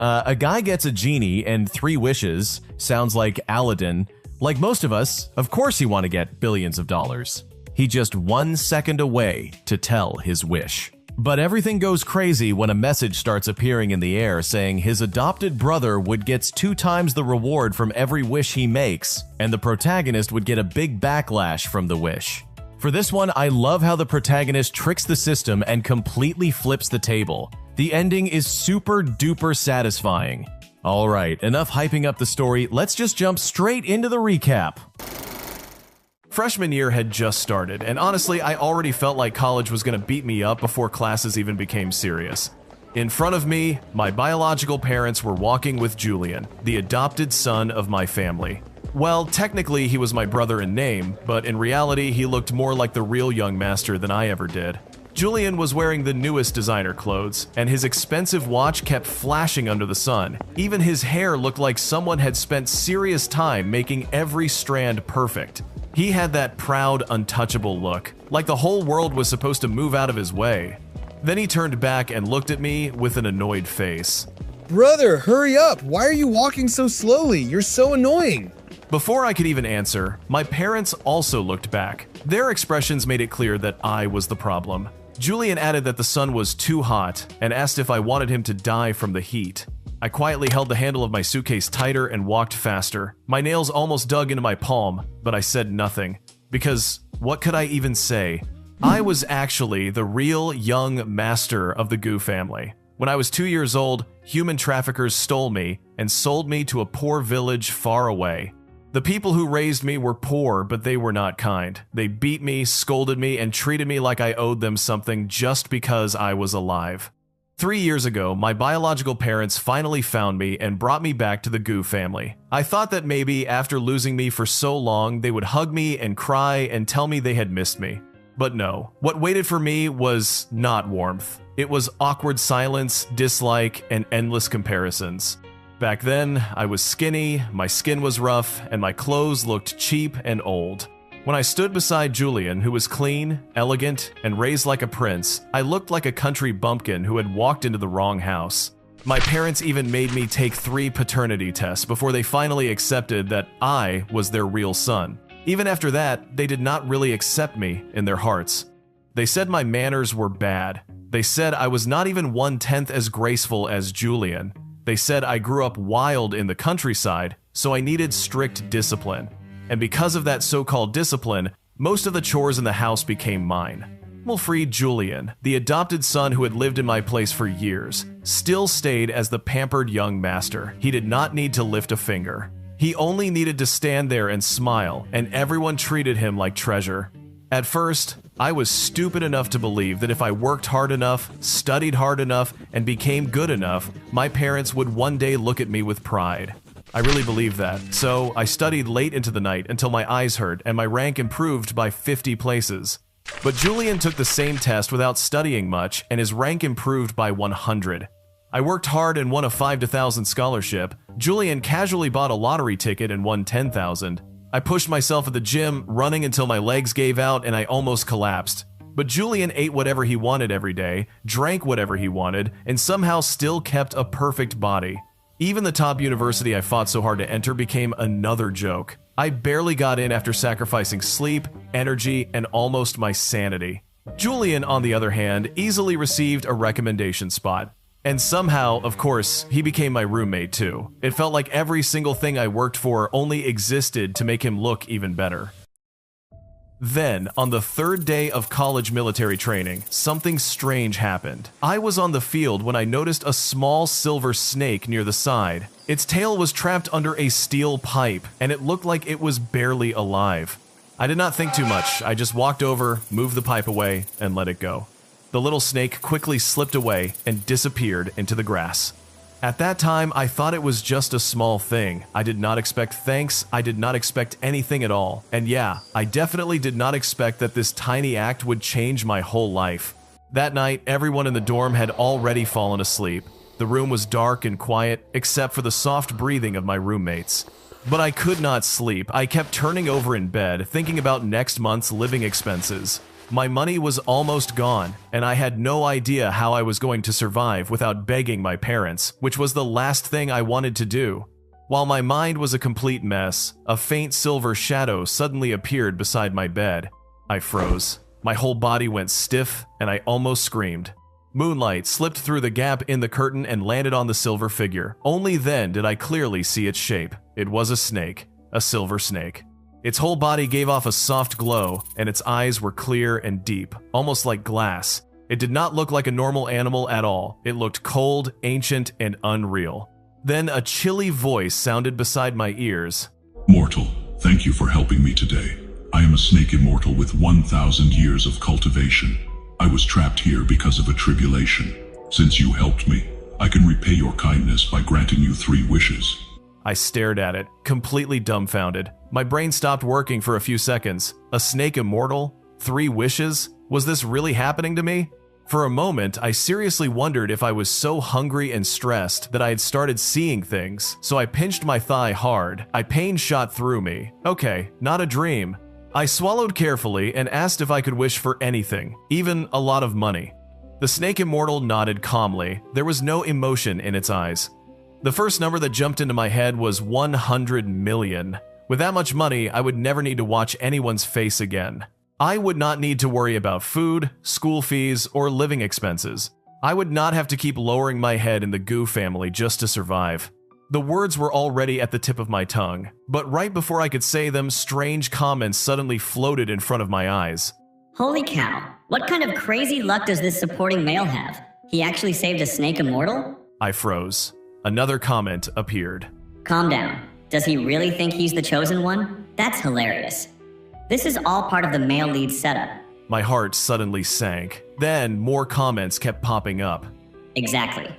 A guy gets a genie and 3 wishes. Sounds like Aladdin. Like most of us, of course he want to get billions of dollars. He just 1 second away to tell his wish. But everything goes crazy when a message starts appearing in the air saying his adopted brother would get 2 times the reward from every wish he makes, and the protagonist would get a big backlash from the wish. For this one, I love how the protagonist tricks the system and completely flips the table. The ending is super duper satisfying. Alright, enough hyping up the story, let's just jump straight into the recap. Freshman year had just started, and honestly, I already felt like college was going to beat me up before classes even became serious. In front of me, my biological parents were walking with Julian, the adopted son of my family. Well, technically he was my brother in name, but in reality he looked more like the real young master than I ever did. Julian was wearing the newest designer clothes, and his expensive watch kept flashing under the sun. Even his hair looked like someone had spent serious time making every strand perfect. He had that proud, untouchable look, like the whole world was supposed to move out of his way. Then he turned back and looked at me with an annoyed face. Brother, hurry up! Why are you walking so slowly? You're so annoying! Before I could even answer, my parents also looked back. Their expressions made it clear that I was the problem. Julian added that the sun was too hot and asked if I wanted him to die from the heat. I quietly held the handle of my suitcase tighter and walked faster. My nails almost dug into my palm, but I said nothing. Because what could I even say? I was actually the real young master of the Goo family. When I was 2 years old, human traffickers stole me and sold me to a poor village far away. The people who raised me were poor, but they were not kind. They beat me, scolded me, and treated me like I owed them something just because I was alive. 3 years ago, my biological parents finally found me and brought me back to the Goo family. I thought that maybe after losing me for so long, they would hug me and cry and tell me they had missed me. But no, what waited for me was not warmth. It was awkward silence, dislike, and endless comparisons. Back then, I was skinny, my skin was rough, and my clothes looked cheap and old. When I stood beside Julian, who was clean, elegant, and raised like a prince, I looked like a country bumpkin who had walked into the wrong house. My parents even made me take 3 paternity tests before they finally accepted that I was their real son. Even after that, they did not really accept me in their hearts. They said my manners were bad. They said I was not even 1/10 as graceful as Julian. They said I grew up wild in the countryside, so I needed strict discipline. And because of that so-called discipline, most of the chores in the house became mine. Wilfried Julian, the adopted son who had lived in my place for years, still stayed as the pampered young master. He did not need to lift a finger. He only needed to stand there and smile, and everyone treated him like treasure. At first, I was stupid enough to believe that if I worked hard enough, studied hard enough, and became good enough, my parents would one day look at me with pride. I really believed that, so I studied late into the night until my eyes hurt and my rank improved by 50 places. But Julian took the same test without studying much, and his rank improved by 100. I worked hard and won a 5 to 1,000 scholarship. Julian casually bought a lottery ticket and won 10,000. I pushed myself at the gym, running until my legs gave out and I almost collapsed. But Julian ate whatever he wanted every day, drank whatever he wanted, and somehow still kept a perfect body. Even the top university I fought so hard to enter became another joke. I barely got in after sacrificing sleep, energy, and almost my sanity. Julian, on the other hand, easily received a recommendation spot. And somehow, of course, he became my roommate too. It felt like every single thing I worked for only existed to make him look even better. Then, on the 3rd day of college military training, something strange happened. I was on the field when I noticed a small silver snake near the side. Its tail was trapped under a steel pipe, and it looked like it was barely alive. I did not think too much. I just walked over, moved the pipe away, and let it go. The little snake quickly slipped away and disappeared into the grass. At that time, I thought it was just a small thing. I did not expect thanks, I did not expect anything at all. And yeah, I definitely did not expect that this tiny act would change my whole life. That night, everyone in the dorm had already fallen asleep. The room was dark and quiet, except for the soft breathing of my roommates. But I could not sleep. I kept turning over in bed, thinking about next month's living expenses. My money was almost gone, and I had no idea how I was going to survive without begging my parents, which was the last thing I wanted to do. While my mind was a complete mess, a faint silver shadow suddenly appeared beside my bed. I froze. My whole body went stiff, and I almost screamed. Moonlight slipped through the gap in the curtain and landed on the silver figure. Only then did I clearly see its shape. It was a snake, a silver snake. Its whole body gave off a soft glow, and its eyes were clear and deep, almost like glass. It did not look like a normal animal at all. It looked cold, ancient, and unreal. Then a chilly voice sounded beside my ears. Mortal, thank you for helping me today. I am a snake immortal with 1,000 years of cultivation. I was trapped here because of a tribulation. Since you helped me, I can repay your kindness by granting you 3 wishes. I stared at it, completely dumbfounded. My brain stopped working for a few seconds. A snake immortal? 3 wishes? Was this really happening to me? For a moment, I seriously wondered if I was so hungry and stressed that I had started seeing things, so I pinched my thigh hard. Pain shot through me. Okay, not a dream. I swallowed carefully and asked if I could wish for anything, even a lot of money. The snake immortal nodded calmly. There was no emotion in its eyes. The first number that jumped into my head was 100 million. With that much money, I would never need to watch anyone's face again. I would not need to worry about food, school fees, or living expenses. I would not have to keep lowering my head in the goo family just to survive. The words were already at the tip of my tongue, but right before I could say them, strange comments suddenly floated in front of my eyes. Holy cow, what kind of crazy luck does this supporting male have? He actually saved a snake immortal? I froze. Another comment appeared. Calm down. Does he really think he's the chosen one? That's hilarious. This is all part of the male lead setup. My heart suddenly sank. Then more comments kept popping up. Exactly.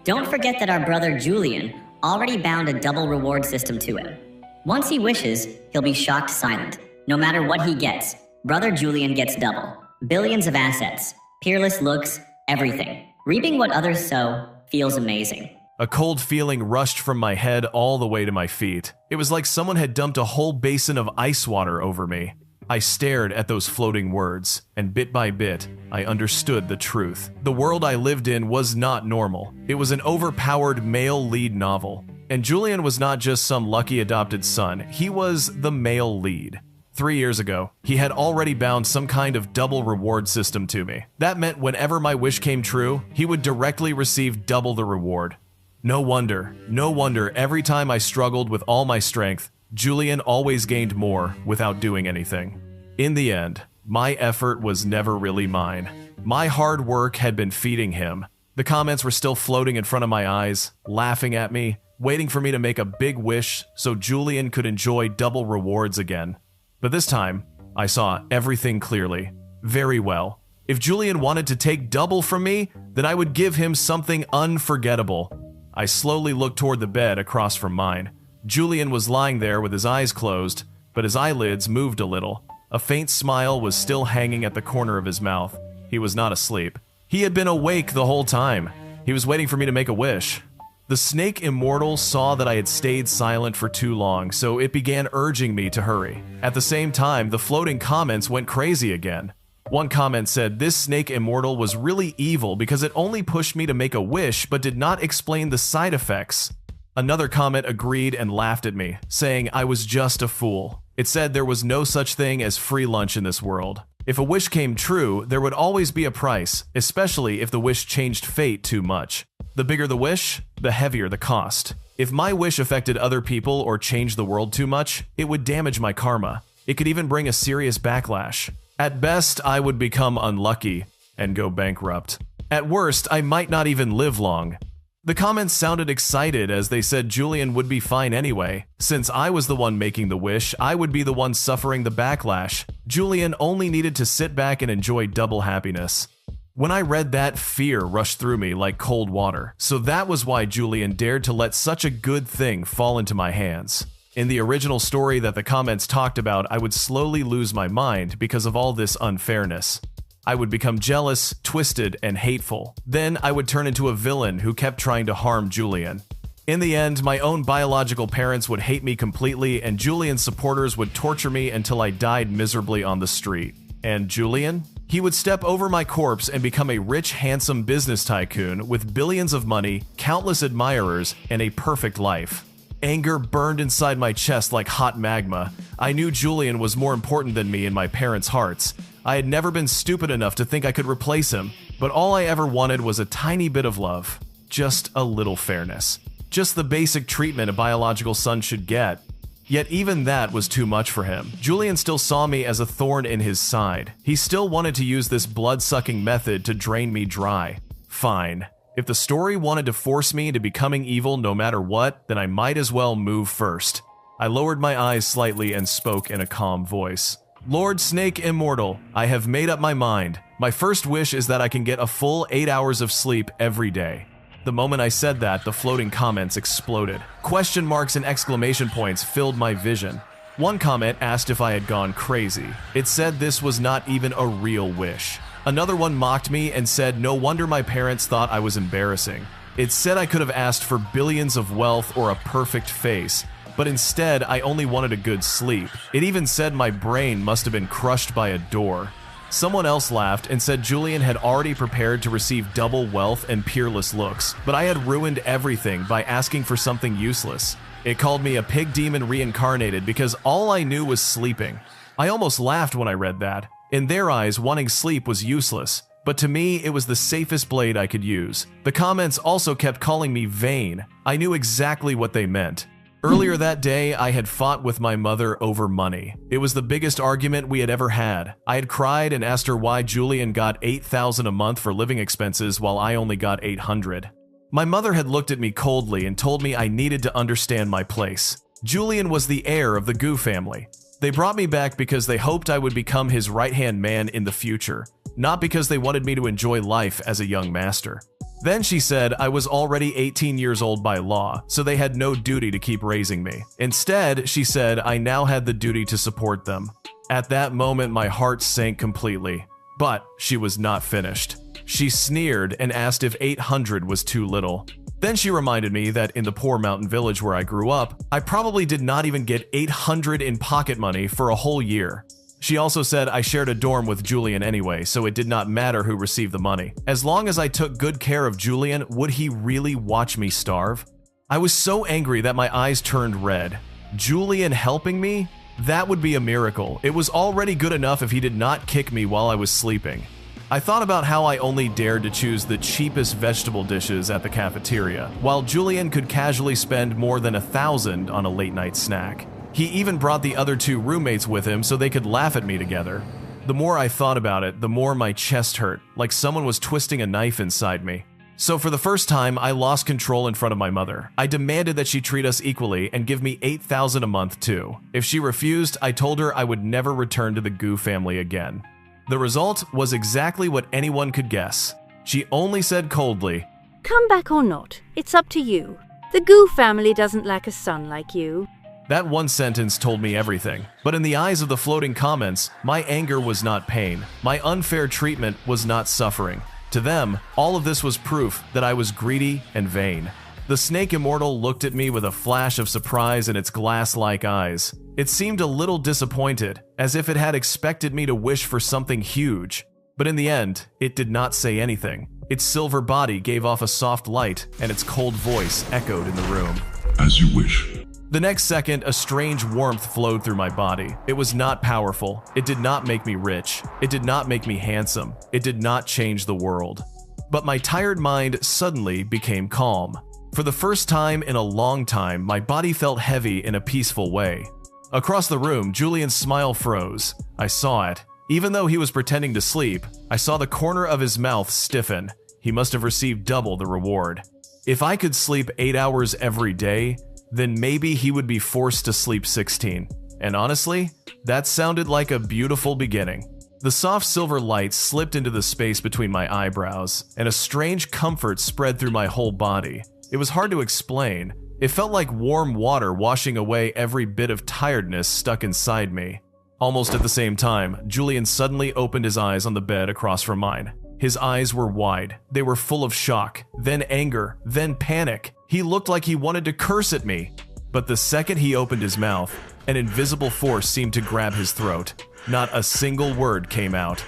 Don't forget that our brother Julian already bound a double reward system to him. Once he wishes, he'll be shocked silent. No matter what he gets, brother Julian gets double. Billions of assets, peerless looks, everything. Reaping what others sow feels amazing. A cold feeling rushed from my head all the way to my feet. It was like someone had dumped a whole basin of ice water over me. I stared at those floating words, and bit by bit, I understood the truth. The world I lived in was not normal. It was an overpowered male lead novel. And Julian was not just some lucky adopted son, he was the male lead. 3 years ago, he had already bound some kind of double reward system to me. That meant whenever my wish came true, he would directly receive double the reward. No wonder every time I struggled with all my strength, Julian always gained more without doing anything. In the end, my effort was never really mine. My hard work had been feeding him. The comments were still floating in front of my eyes, laughing at me, waiting for me to make a big wish so Julian could enjoy double rewards again. But this time, I saw everything clearly, very well. If Julian wanted to take double from me, then I would give him something unforgettable. I slowly looked toward the bed across from mine. Julian was lying there with his eyes closed, but his eyelids moved a little. A faint smile was still hanging at the corner of his mouth. He was not asleep. He had been awake the whole time. He was waiting for me to make a wish. The snake immortal saw that I had stayed silent for too long, so it began urging me to hurry. At the same time, the floating comments went crazy again. One comment said this snake immortal was really evil because it only pushed me to make a wish but did not explain the side effects. Another comment agreed and laughed at me, saying I was just a fool. It said there was no such thing as free lunch in this world. If a wish came true, there would always be a price, especially if the wish changed fate too much. The bigger the wish, the heavier the cost. If my wish affected other people or changed the world too much, it would damage my karma. It could even bring a serious backlash. At best, I would become unlucky and go bankrupt. At worst, I might not even live long. The comments sounded excited as they said Julian would be fine anyway. Since I was the one making the wish, I would be the one suffering the backlash. Julian only needed to sit back and enjoy double happiness. When I read that, fear rushed through me like cold water. So that was why Julian dared to let such a good thing fall into my hands. In the original story that the comments talked about, I would slowly lose my mind because of all this unfairness. I would become jealous, twisted, and hateful. Then I would turn into a villain who kept trying to harm Julian. In the end, my own biological parents would hate me completely, and Julian's supporters would torture me until I died miserably on the street. And Julian? He would step over my corpse and become a rich, handsome business tycoon with billions of money, countless admirers, and a perfect life. Anger burned inside my chest like hot magma. I knew Julian was more important than me in my parents' hearts. I had never been stupid enough to think I could replace him, but all I ever wanted was a tiny bit of love. Just a little fairness. Just the basic treatment a biological son should get. Yet even that was too much for him. Julian still saw me as a thorn in his side. He still wanted to use this blood-sucking method to drain me dry. Fine. If the story wanted to force me into becoming evil no matter what, then I might as well move first. I lowered my eyes slightly and spoke in a calm voice. Lord Snake Immortal, I have made up my mind. My first wish is that I can get a full 8 hours of sleep every day. The moment I said that, the floating comments exploded. Question marks and exclamation points filled my vision. One comment asked if I had gone crazy. It said this was not even a real wish. Another one mocked me and said no wonder my parents thought I was embarrassing. It said I could have asked for billions of wealth or a perfect face, but instead I only wanted a good sleep. It even said my brain must have been crushed by a door. Someone else laughed and said Julian had already prepared to receive double wealth and peerless looks, but I had ruined everything by asking for something useless. It called me a pig demon reincarnated because all I knew was sleeping. I almost laughed when I read that. In their eyes, wanting sleep was useless, but to me, it was the safest blade I could use. The comments also kept calling me vain. I knew exactly what they meant. Earlier that day, I had fought with my mother over money. It was the biggest argument we had ever had. I had cried and asked her why Julian got $8,000 a month for living expenses while I only got $800. My mother had looked at me coldly and told me I needed to understand my place. Julian was the heir of the Goo family. They brought me back because they hoped I would become his right-hand man in the future, not because they wanted me to enjoy life as a young master. Then she said I was already 18 years old by law, so they had no duty to keep raising me. Instead, she said I now had the duty to support them. At that moment, my heart sank completely. But she was not finished. She sneered and asked if 800 was too little. Then she reminded me that in the poor mountain village where I grew up, I probably did not even get 800 in pocket money for a whole year. She also said I shared a dorm with Julian anyway, so it did not matter who received the money. As long as I took good care of Julian, would he really watch me starve? I was so angry that my eyes turned red. Julian helping me? That would be a miracle. It was already good enough if he did not kick me while I was sleeping. I thought about how I only dared to choose the cheapest vegetable dishes at the cafeteria, while Julian could casually spend more than $1,000 on a late-night snack. He even brought the other two roommates with him so they could laugh at me together. The more I thought about it, the more my chest hurt, like someone was twisting a knife inside me. So for the first time, I lost control in front of my mother. I demanded that she treat us equally and give me $8,000 a month too. If she refused, I told her I would never return to the Goo family again. The result was exactly what anyone could guess. She only said coldly, "Come back or not, it's up to you. The Goo family doesn't lack a son like you." That one sentence told me everything, but in the eyes of the floating comments, my anger was not pain. My unfair treatment was not suffering. To them, all of this was proof that I was greedy and vain. The Snake Immortal looked at me with a flash of surprise in its glass-like eyes. It seemed a little disappointed, as if it had expected me to wish for something huge. But in the end, it did not say anything. Its silver body gave off a soft light, and its cold voice echoed in the room. As you wish. The next second, a strange warmth flowed through my body. It was not powerful. It did not make me rich. It did not make me handsome. It did not change the world. But my tired mind suddenly became calm. For the first time in a long time, my body felt heavy in a peaceful way. Across the room, Julian's smile froze. I saw it. Even though he was pretending to sleep, I saw the corner of his mouth stiffen. He must have received double the reward. If I could sleep 8 hours every day, then maybe he would be forced to sleep 16. And honestly, that sounded like a beautiful beginning. The soft silver light slipped into the space between my eyebrows, and a strange comfort spread through my whole body. It was hard to explain. It felt like warm water washing away every bit of tiredness stuck inside me. Almost at the same time, Julian suddenly opened his eyes on the bed across from mine. His eyes were wide. They were full of shock, then anger, then panic. He looked like he wanted to curse at me. But the second he opened his mouth, an invisible force seemed to grab his throat. Not a single word came out.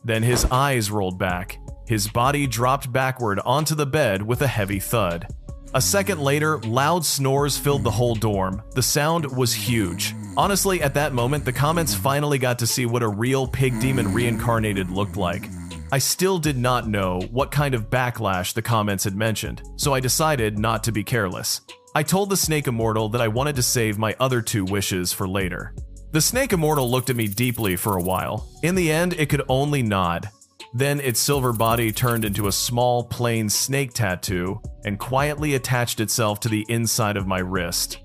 Then his eyes rolled back. His body dropped backward onto the bed with a heavy thud. A second later, loud snores filled the whole dorm. The sound was huge. Honestly, at that moment, the comments finally got to see what a real pig demon reincarnated looked like. I still did not know what kind of backlash the comments had mentioned, so I decided not to be careless. I told the Snake Immortal that I wanted to save my other 2 wishes for later. The Snake Immortal looked at me deeply for a while. In the end, it could only nod. Then its silver body turned into a small, plain snake tattoo and quietly attached itself to the inside of my wrist.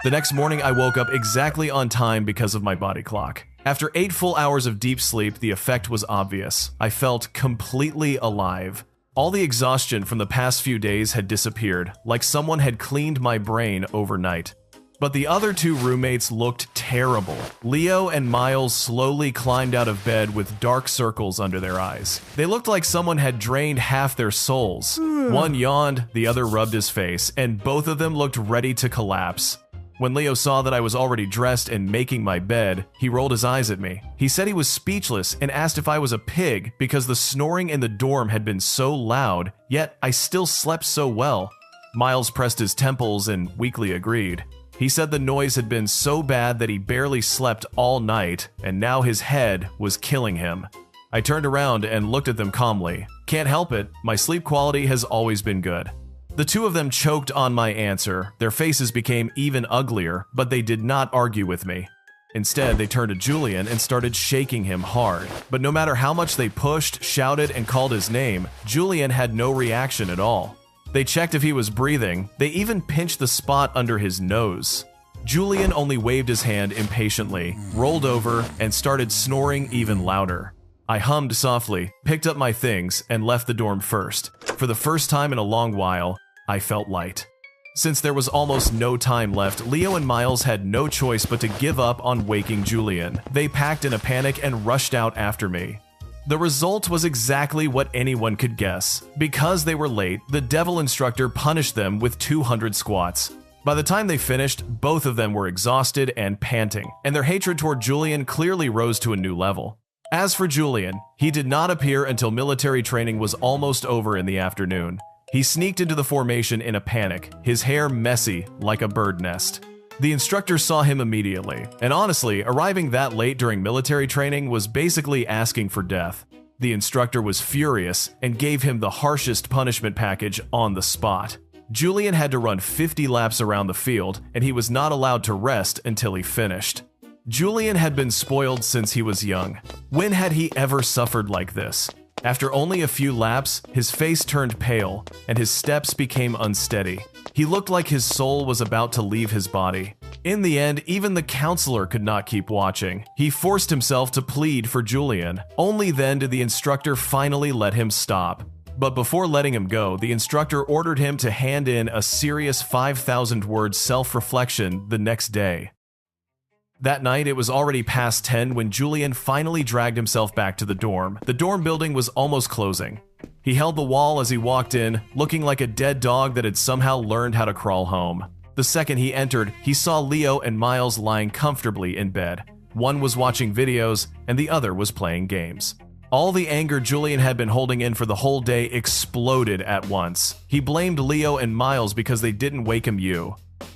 The next morning, I woke up exactly on time because of my body clock. After 8 full hours of deep sleep, the effect was obvious. I felt completely alive. All the exhaustion from the past few days had disappeared, like someone had cleaned my brain overnight. But the other 2 roommates looked terrible. Leo and Miles slowly climbed out of bed with dark circles under their eyes. They looked like someone had drained half their souls. One yawned, the other rubbed his face, and both of them looked ready to collapse. When Leo saw that I was already dressed and making my bed, he rolled his eyes at me. He said he was speechless and asked if I was a pig because the snoring in the dorm had been so loud, yet I still slept so well. Miles pressed his temples and weakly agreed. He said the noise had been so bad that he barely slept all night, and now his head was killing him. I turned around and looked at them calmly. Can't help it, my sleep quality has always been good. The 2 of them choked on my answer. Their faces became even uglier, but they did not argue with me. Instead, they turned to Julian and started shaking him hard. But no matter how much they pushed, shouted, and called his name, Julian had no reaction at all. They checked if he was breathing. They even pinched the spot under his nose. Julian only waved his hand impatiently, rolled over, and started snoring even louder. I hummed softly, picked up my things, and left the dorm first. For the first time in a long while, I felt light. Since there was almost no time left, Leo and Miles had no choice but to give up on waking Julian. They packed in a panic and rushed out after me. The result was exactly what anyone could guess. Because they were late, the devil instructor punished them with 200 squats. By the time they finished, both of them were exhausted and panting, and their hatred toward Julian clearly rose to a new level. As for Julian, he did not appear until military training was almost over in the afternoon. He sneaked into the formation in a panic, his hair messy like a bird nest. The instructor saw him immediately, and honestly, arriving that late during military training was basically asking for death. The instructor was furious and gave him the harshest punishment package on the spot. Julian had to run 50 laps around the field, and he was not allowed to rest until he finished. Julian had been spoiled since he was young. When had he ever suffered like this? After only a few laps, his face turned pale, and his steps became unsteady. He looked like his soul was about to leave his body. In the end, even the counselor could not keep watching. He forced himself to plead for Julian. Only then did the instructor finally let him stop. But before letting him go, the instructor ordered him to hand in a serious 5,000-word self-reflection the next day. That night, it was already past 10 when Julian finally dragged himself back to the dorm. The dorm building was almost closing. He held the wall as he walked in, looking like a dead dog that had somehow learned how to crawl home. The second he entered, he saw Leo and Miles lying comfortably in bed. One was watching videos, and the other was playing games. All the anger Julian had been holding in for the whole day exploded at once. He blamed Leo and Miles because they didn't wake him.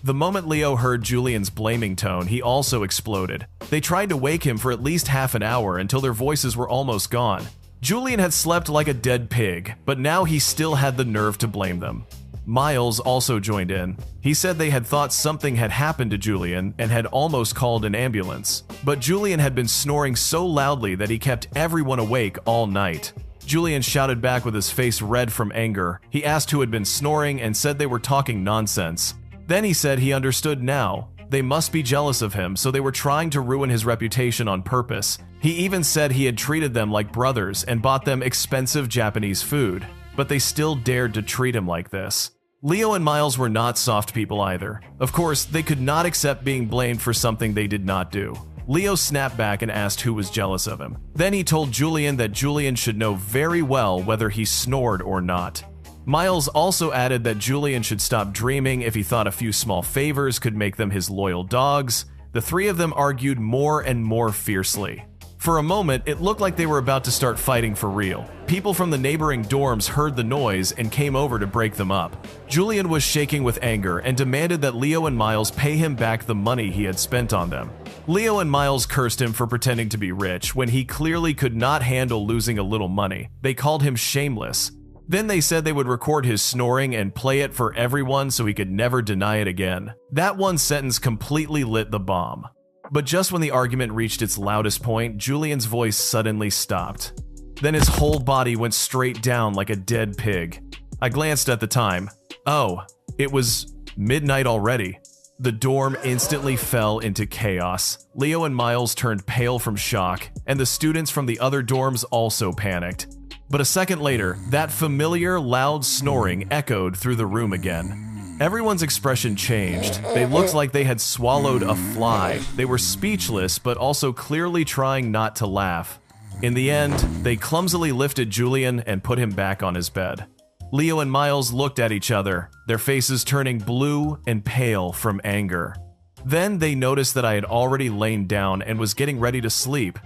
The moment Leo heard Julian's blaming tone, he also exploded. They tried to wake him for at least half an hour until their voices were almost gone. Julian had slept like a dead pig, but now he still had the nerve to blame them. Miles also joined in. He said they had thought something had happened to Julian and had almost called an ambulance. But Julian had been snoring so loudly that he kept everyone awake all night. Julian shouted back with his face red from anger. He asked who had been snoring and said they were talking nonsense. Then he said he understood now. They must be jealous of him, so they were trying to ruin his reputation on purpose. He even said he had treated them like brothers and bought them expensive Japanese food, but they still dared to treat him like this. Leo and Miles were not soft people either. Of course, they could not accept being blamed for something they did not do. Leo snapped back and asked who was jealous of him. Then he told Julian that Julian should know very well whether he snored or not. Miles also added that Julian should stop dreaming if he thought a few small favors could make them his loyal dogs. The 3 of them argued more and more fiercely. For a moment, it looked like they were about to start fighting for real. People from the neighboring dorms heard the noise and came over to break them up. Julian was shaking with anger and demanded that Leo and Miles pay him back the money he had spent on them. Leo and Miles cursed him for pretending to be rich when he clearly could not handle losing a little money. They called him shameless. Then they said they would record his snoring and play it for everyone so he could never deny it again. That one sentence completely lit the bomb. But just when the argument reached its loudest point, Julian's voice suddenly stopped. Then his whole body went straight down like a dead pig. I glanced at the time. Oh, it was midnight already. The dorm instantly fell into chaos. Leo and Miles turned pale from shock, and the students from the other dorms also panicked. But a second later, that familiar, loud snoring echoed through the room again. Everyone's expression changed. They looked like they had swallowed a fly. They were speechless, but also clearly trying not to laugh. In the end, they clumsily lifted Julian and put him back on his bed. Leo and Miles looked at each other, their faces turning blue and pale from anger. Then they noticed that I had already lain down and was getting ready to sleep.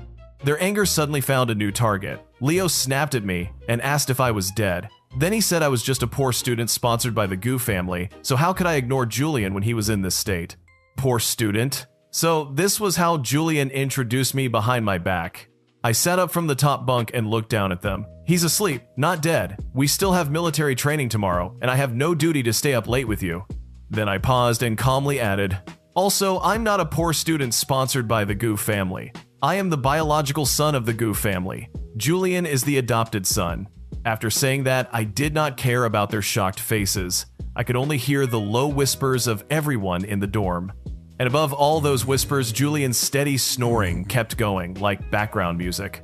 Their anger suddenly found a new target. Leo snapped at me and asked if I was dead. Then he said I was just a poor student sponsored by the Goo family, so how could I ignore Julian when he was in this state? Poor student? So this was how Julian introduced me behind my back. I sat up from the top bunk and looked down at them. He's asleep, not dead. We still have military training tomorrow, and I have no duty to stay up late with you. Then I paused and calmly added, also, I'm not a poor student sponsored by the Goo family. I am the biological son of the Goo family. Julian is the adopted son. After saying that, I did not care about their shocked faces. I could only hear the low whispers of everyone in the dorm. And above all those whispers, Julian's steady snoring kept going like background music.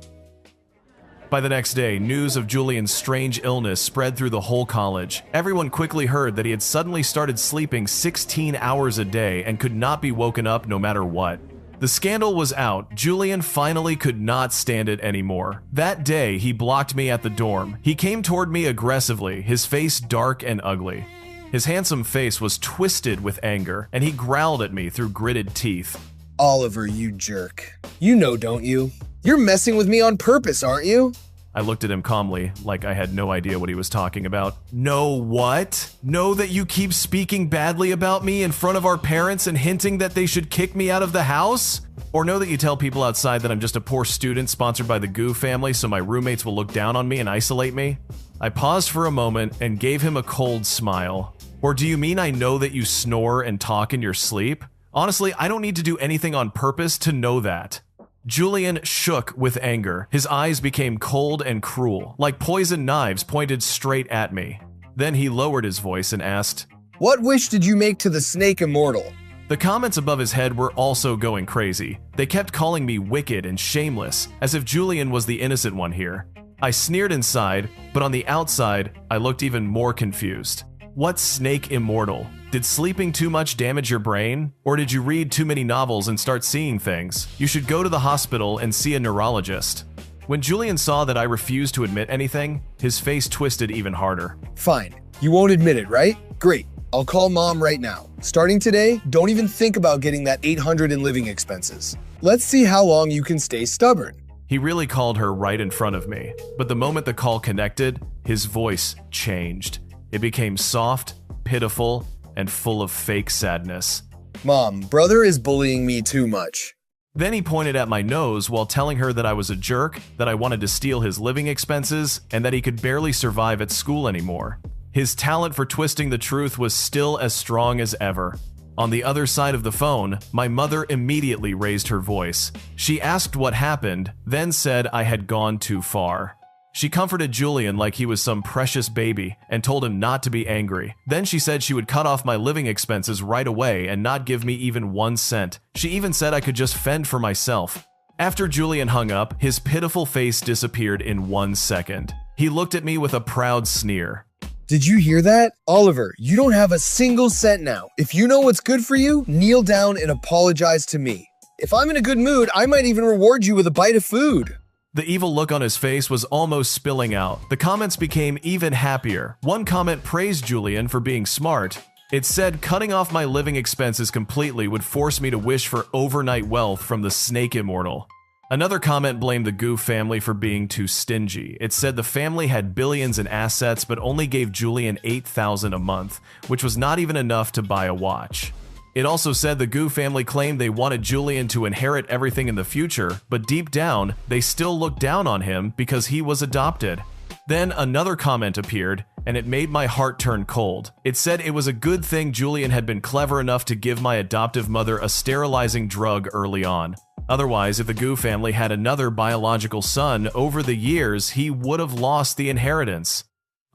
By the next day, news of Julian's strange illness spread through the whole college. Everyone quickly heard that he had suddenly started sleeping 16 hours a day and could not be woken up no matter what. The scandal was out. Julian finally could not stand it anymore. That day, he blocked me at the dorm. He came toward me aggressively, his face dark and ugly. His handsome face was twisted with anger, and he growled at me through gritted teeth. Oliver, you jerk. You know, don't you? You're messing with me on purpose, aren't you? I looked at him calmly, like I had no idea what he was talking about. No what? Know that you keep speaking badly about me in front of our parents and hinting that they should kick me out of the house? Or know that you tell people outside that I'm just a poor student sponsored by the Goo family so my roommates will look down on me and isolate me? I paused for a moment and gave him a cold smile. Or do you mean I know that you snore and talk in your sleep? Honestly, I don't need to do anything on purpose to know that. Julian shook with anger. His eyes became cold and cruel, like poisoned knives pointed straight at me. Then he lowered his voice and asked, What wish did you make to the snake immortal? The comments above his head were also going crazy. They kept calling me wicked and shameless, as if Julian was the innocent one here. I sneered inside, but on the outside, I looked even more confused. What snake immortal? Did sleeping too much damage your brain? Or did you read too many novels and start seeing things? You should go to the hospital and see a neurologist. When Julian saw that I refused to admit anything, his face twisted even harder. Fine. You won't admit it, right? Great. I'll call Mom right now. Starting today, don't even think about getting that $800 in living expenses. Let's see how long you can stay stubborn. He really called her right in front of me, but the moment the call connected, his voice changed. It became soft, pitiful, and full of fake sadness. Mom, brother is bullying me too much. Then he pointed at my nose while telling her that I was a jerk, that I wanted to steal his living expenses, and that he could barely survive at school anymore. His talent for twisting the truth was still as strong as ever. On the other side of the phone, my mother immediately raised her voice. She asked what happened, then said I had gone too far. She comforted Julian like he was some precious baby and told him not to be angry. Then she said she would cut off my living expenses right away and not give me even 1 cent. She even said I could just fend for myself. After Julian hung up, his pitiful face disappeared in 1 second. He looked at me with a proud sneer. Did you hear that? Oliver, you don't have a single cent now. If you know what's good for you, kneel down and apologize to me. If I'm in a good mood, I might even reward you with a bite of food. The evil look on his face was almost spilling out. The comments became even happier. One comment praised Julian for being smart. It said cutting off my living expenses completely would force me to wish for overnight wealth from the snake immortal. Another comment blamed the Gu family for being too stingy. It said the family had billions in assets but only gave Julian $8,000 a month, which was not even enough to buy a watch. It also said the Gu family claimed they wanted Julian to inherit everything in the future, but deep down, they still looked down on him because he was adopted. Then another comment appeared, and it made my heart turn cold. It said it was a good thing Julian had been clever enough to give my adoptive mother a sterilizing drug early on. Otherwise, if the Gu family had another biological son, over the years, he would have lost the inheritance.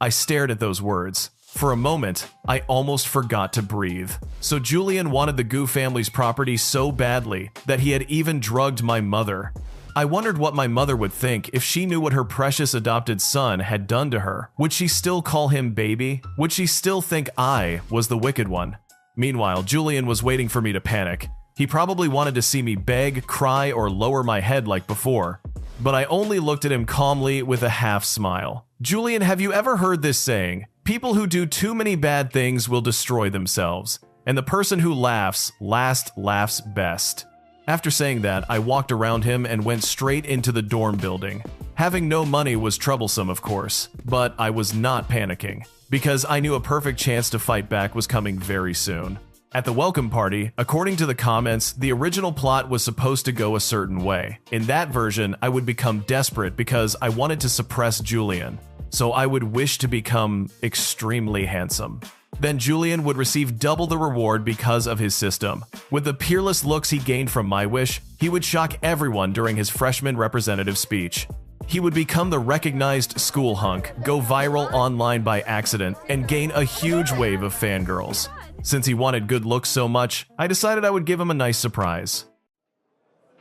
I stared at those words. For a moment, I almost forgot to breathe. So Julian wanted the Gu family's property so badly that he had even drugged my mother. I wondered what my mother would think if she knew what her precious adopted son had done to her. Would she still call him baby? Would she still think I was the wicked one? Meanwhile, Julian was waiting for me to panic. He probably wanted to see me beg, cry, or lower my head like before. But I only looked at him calmly with a half smile. Julian, have you ever heard this saying? People who do too many bad things will destroy themselves. And the person who laughs last laughs best. After saying that, I walked around him and went straight into the dorm building. Having no money was troublesome, of course, but I was not panicking, because I knew a perfect chance to fight back was coming very soon. At the welcome party, according to the comments, the original plot was supposed to go a certain way. In that version, I would become desperate because I wanted to suppress Julian, so I would wish to become extremely handsome. Then Julian would receive double the reward because of his system. With the peerless looks he gained from my wish, he would shock everyone during his freshman representative speech. He would become the recognized school hunk, go viral online by accident, and gain a huge wave of fangirls. Since he wanted good looks so much, I decided I would give him a nice surprise.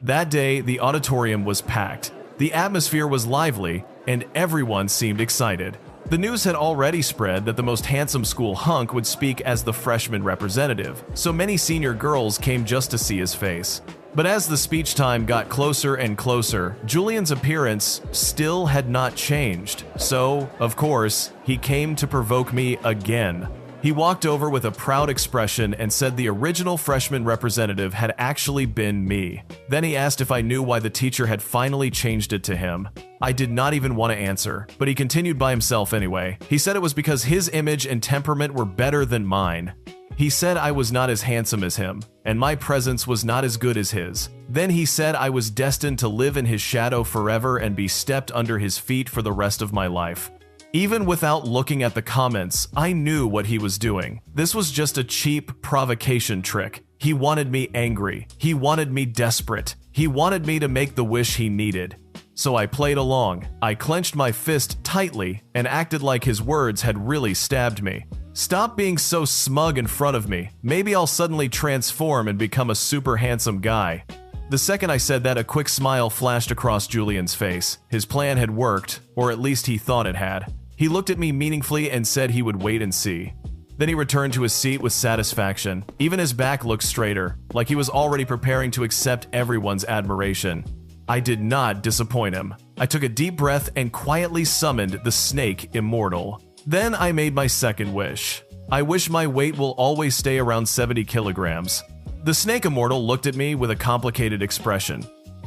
That day, the auditorium was packed. The atmosphere was lively, and everyone seemed excited. The news had already spread that the most handsome school hunk would speak as the freshman representative, so many senior girls came just to see his face. But as the speech time got closer and closer, Julian's appearance still had not changed. So, of course, he came to provoke me again. He walked over with a proud expression and said the original freshman representative had actually been me. Then he asked if I knew why the teacher had finally changed it to him. I did not even want to answer, but he continued by himself anyway. He said it was because his image and temperament were better than mine. He said I was not as handsome as him, and my presence was not as good as his. Then he said I was destined to live in his shadow forever and be stepped under his feet for the rest of my life. Even without looking at the comments, I knew what he was doing. This was just a cheap provocation trick. He wanted me angry. He wanted me desperate. He wanted me to make the wish he needed. So I played along. I clenched my fist tightly and acted like his words had really stabbed me. Stop being so smug in front of me. Maybe I'll suddenly transform and become a super handsome guy. The second I said that, a quick smile flashed across Julian's face. His plan had worked, or at least he thought it had. He looked at me meaningfully and said he would wait and see. Then he returned to his seat with satisfaction. Even his back looked straighter, like he was already preparing to accept everyone's admiration. I did not disappoint him. I took a deep breath and quietly summoned the snake immortal. Then I made my second wish. I wish my weight will always stay around 70 kilograms. The snake immortal looked at me with a complicated expression.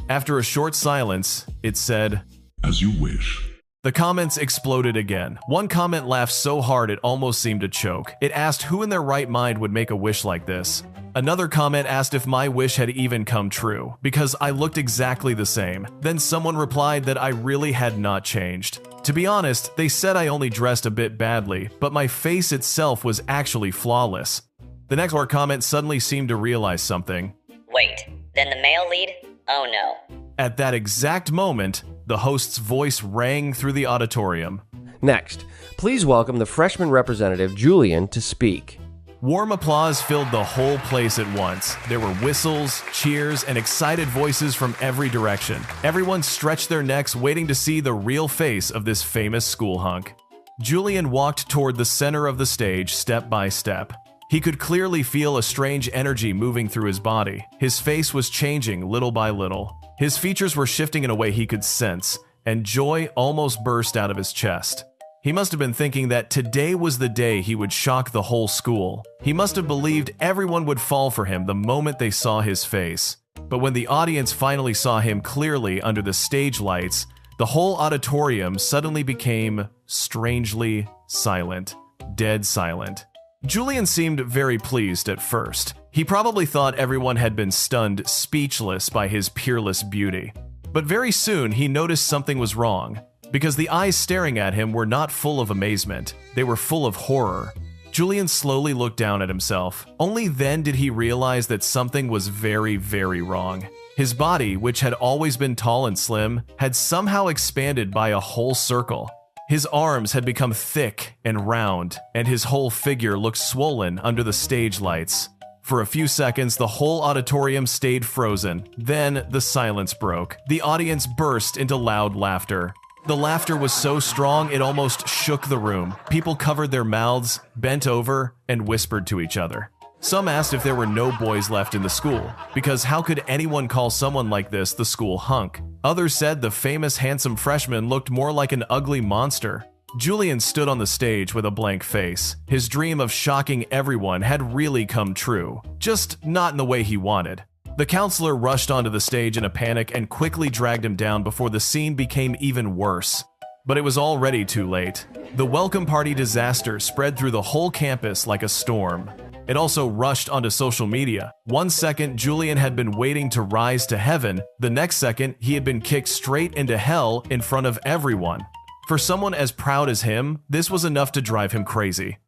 After a short silence, it said, "As you wish." The comments exploded again. One comment laughed so hard it almost seemed to choke. It asked who in their right mind would make a wish like this. Another comment asked if my wish had even come true, because I looked exactly the same. Then someone replied that I really had not changed. To be honest, they said I only dressed a bit badly, but my face itself was actually flawless. The next comment suddenly seemed to realize something. Wait, then the male lead? Oh no. At that exact moment, the host's voice rang through the auditorium. Next, please welcome the freshman representative, Julian, to speak. Warm applause filled the whole place at once. There were whistles, cheers, and excited voices from every direction. Everyone stretched their necks waiting to see the real face of this famous school hunk. Julian walked toward the center of the stage step by step. He could clearly feel a strange energy moving through his body. His face was changing little by little. His features were shifting in a way he could sense, and joy almost burst out of his chest. He must have been thinking that today was the day he would shock the whole school. He must have believed everyone would fall for him the moment they saw his face. But when the audience finally saw him clearly under the stage lights, the whole auditorium suddenly became strangely silent. Dead silent. Julian seemed very pleased at first. He probably thought everyone had been stunned speechless by his peerless beauty. But very soon he noticed something was wrong, because the eyes staring at him were not full of amazement, they were full of horror. Julian slowly looked down at himself. Only then did he realize that something was very, very wrong. His body, which had always been tall and slim, had somehow expanded by a whole circle. His arms had become thick and round, and his whole figure looked swollen under the stage lights. For a few seconds, the whole auditorium stayed frozen. Then the silence broke. The audience burst into loud laughter. The laughter was so strong it almost shook the room. People covered their mouths, bent over, and whispered to each other. Some asked if there were no boys left in the school, because how could anyone call someone like this the school hunk? Others said the famous handsome freshman looked more like an ugly monster. Julian stood on the stage with a blank face. His dream of shocking everyone had really come true, just not in the way he wanted. The counselor rushed onto the stage in a panic and quickly dragged him down before the scene became even worse. But it was already too late. The welcome party disaster spread through the whole campus like a storm. It also rushed onto social media. One second, Julian had been waiting to rise to heaven. The next second, he had been kicked straight into hell in front of everyone. For someone as proud as him, this was enough to drive him crazy.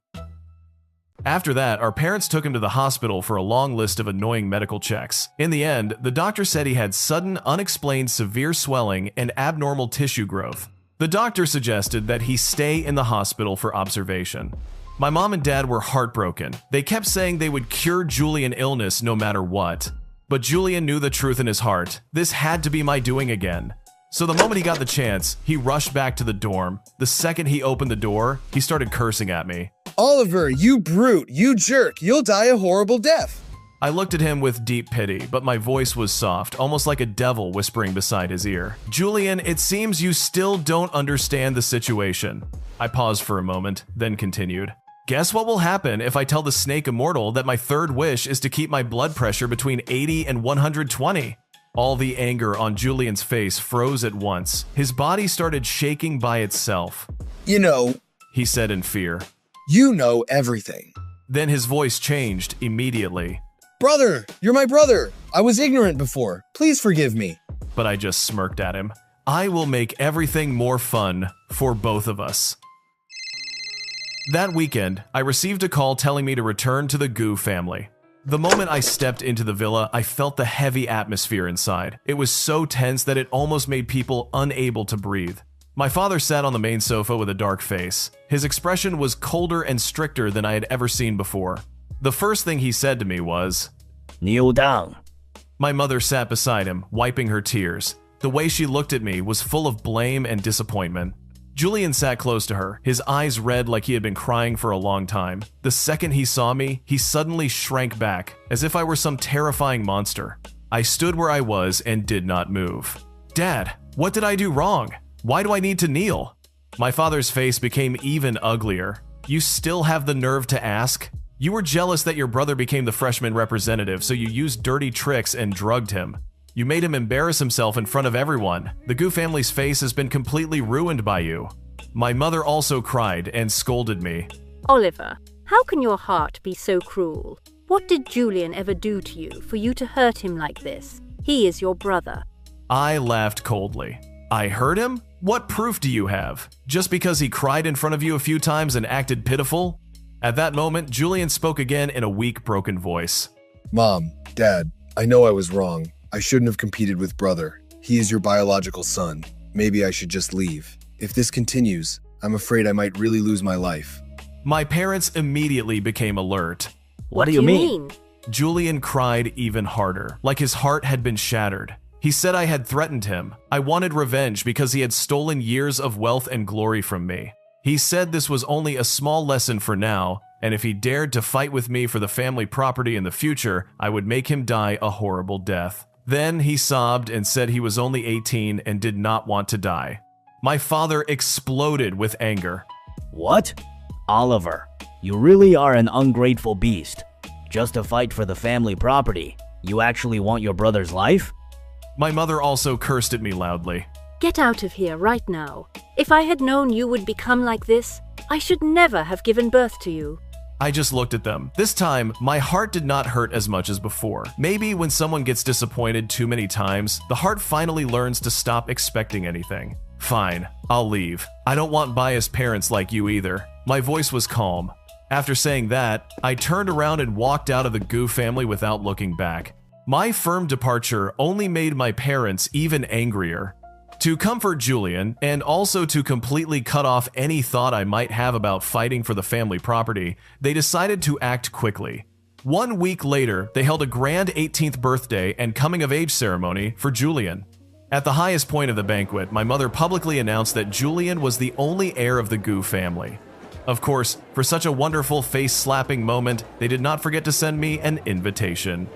After that, our parents took him to the hospital for a long list of annoying medical checks. In the end, the doctor said he had sudden, unexplained severe swelling and abnormal tissue growth. The doctor suggested that he stay in the hospital for observation. My mom and dad were heartbroken. They kept saying they would cure Julian illness no matter what. But Julian knew the truth in his heart. This had to be my doing again. So the moment he got the chance, he rushed back to the dorm. The second he opened the door, he started cursing at me. Oliver, you brute, you jerk, you'll die a horrible death. I looked at him with deep pity, but my voice was soft, almost like a devil whispering beside his ear. Julian, it seems you still don't understand the situation. I paused for a moment, then continued. Guess what will happen if I tell the snake immortal that my third wish is to keep my blood pressure between 80 and 120? All the anger on Julian's face froze at once. His body started shaking by itself. You know, he said in fear. You know everything. Then his voice changed immediately. Brother, you're my brother. I was ignorant before. Please forgive me. But I just smirked at him. I will make everything more fun for both of us. That weekend, I received a call telling me to return to the Gu family. The moment I stepped into the villa, I felt the heavy atmosphere inside. It was so tense that it almost made people unable to breathe. My father sat on the main sofa with a dark face. His expression was colder and stricter than I had ever seen before. The first thing he said to me was, "Kneel down." My mother sat beside him, wiping her tears. The way she looked at me was full of blame and disappointment. Julian sat close to her, his eyes red like he had been crying for a long time. The second he saw me, he suddenly shrank back, as if I were some terrifying monster. I stood where I was and did not move. Dad, what did I do wrong? Why do I need to kneel? My father's face became even uglier. You still have the nerve to ask? You were jealous that your brother became the freshman representative, so you used dirty tricks and drugged him. You made him embarrass himself in front of everyone. The Gu family's face has been completely ruined by you. My mother also cried and scolded me. Oliver, how can your heart be so cruel? What did Julian ever do to you for you to hurt him like this? He is your brother. I laughed coldly. I hurt him? What proof do you have? Just because he cried in front of you a few times and acted pitiful? At that moment, Julian spoke again in a weak, broken voice. Mom, Dad, I know I was wrong. I shouldn't have competed with brother. He is your biological son. Maybe I should just leave. If this continues, I'm afraid I might really lose my life. My parents immediately became alert. What do you mean? Julian cried even harder, like his heart had been shattered. He said I had threatened him. I wanted revenge because he had stolen years of wealth and glory from me. He said this was only a small lesson for now, and if he dared to fight with me for the family property in the future, I would make him die a horrible death. Then he sobbed and said he was only 18 and did not want to die. My father exploded with anger. What? Oliver, you really are an ungrateful beast. Just to fight for the family property. You actually want your brother's life? My mother also cursed at me loudly. Get out of here right now. If I had known you would become like this, I should never have given birth to you. I just looked at them. This time, my heart did not hurt as much as before. Maybe when someone gets disappointed too many times, the heart finally learns to stop expecting anything. Fine, I'll leave. I don't want biased parents like you either. My voice was calm. After saying that, I turned around and walked out of the Goo family without looking back. My firm departure only made my parents even angrier. To comfort Julian, and also to completely cut off any thought I might have about fighting for the family property, they decided to act quickly. 1 week later, they held a grand 18th birthday and coming-of-age ceremony for Julian. At the highest point of the banquet, my mother publicly announced that Julian was the only heir of the Goo family. Of course, for such a wonderful face-slapping moment, they did not forget to send me an invitation.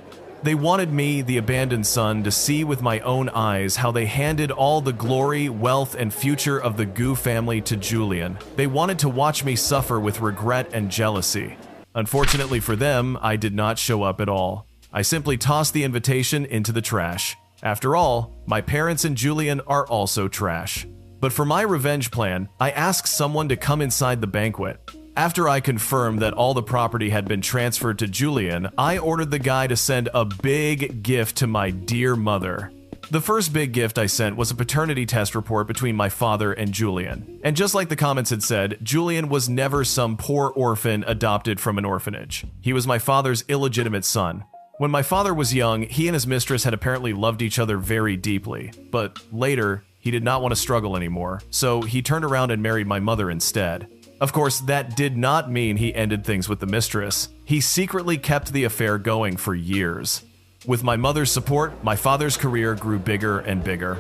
They wanted me, the abandoned son, to see with my own eyes how they handed all the glory, wealth, and future of the Goo family to Julian. They wanted to watch me suffer with regret and jealousy. Unfortunately for them, I did not show up at all. I simply tossed the invitation into the trash. After all, my parents and Julian are also trash. But for my revenge plan, I asked someone to come inside the banquet. After I confirmed that all the property had been transferred to Julian, I ordered the guy to send a big gift to my dear mother. The first big gift I sent was a paternity test report between my father and Julian. And just like the comments had said, Julian was never some poor orphan adopted from an orphanage. He was my father's illegitimate son. When my father was young, he and his mistress had apparently loved each other very deeply, but later, he did not want to struggle anymore, so he turned around and married my mother instead. Of course, that did not mean he ended things with the mistress. He secretly kept the affair going for years. With my mother's support, my father's career grew bigger and bigger.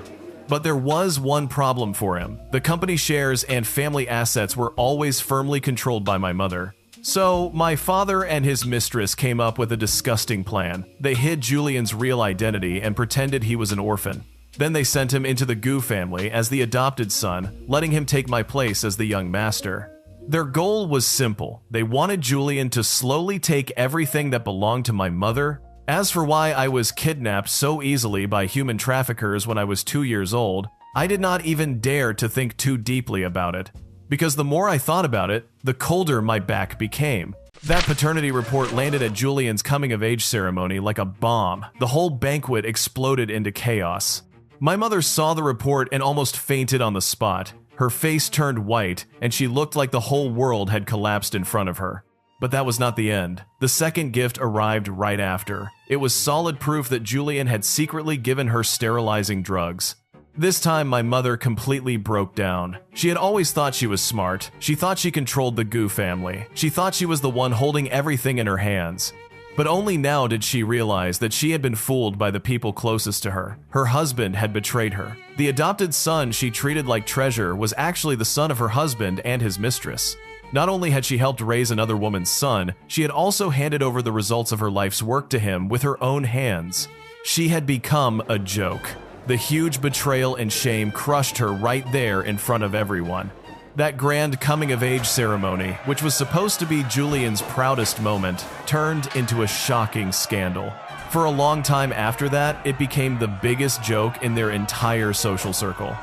But there was one problem for him. The company shares and family assets were always firmly controlled by my mother. So, my father and his mistress came up with a disgusting plan. They hid Julian's real identity and pretended he was an orphan. Then they sent him into the Goo family as the adopted son, letting him take my place as the young master. Their goal was simple. They wanted Julian to slowly take everything that belonged to my mother. As for why I was kidnapped so easily by human traffickers when I was 2 years old, I did not even dare to think too deeply about it. Because the more I thought about it, the colder my back became. That paternity report landed at Julian's coming-of-age ceremony like a bomb. The whole banquet exploded into chaos. My mother saw the report and almost fainted on the spot. Her face turned white, and she looked like the whole world had collapsed in front of her. But that was not the end. The second gift arrived right after. It was solid proof that Julian had secretly given her sterilizing drugs. This time, my mother completely broke down. She had always thought she was smart. She thought she controlled the Goo family. She thought she was the one holding everything in her hands. But only now did she realize that she had been fooled by the people closest to her. Her husband had betrayed her. The adopted son she treated like treasure was actually the son of her husband and his mistress. Not only had she helped raise another woman's son, she had also handed over the results of her life's work to him with her own hands. She had become a joke. The huge betrayal and shame crushed her right there in front of everyone. That grand coming-of-age ceremony, which was supposed to be Julian's proudest moment, turned into a shocking scandal. For a long time after that, it became the biggest joke in their entire social circle.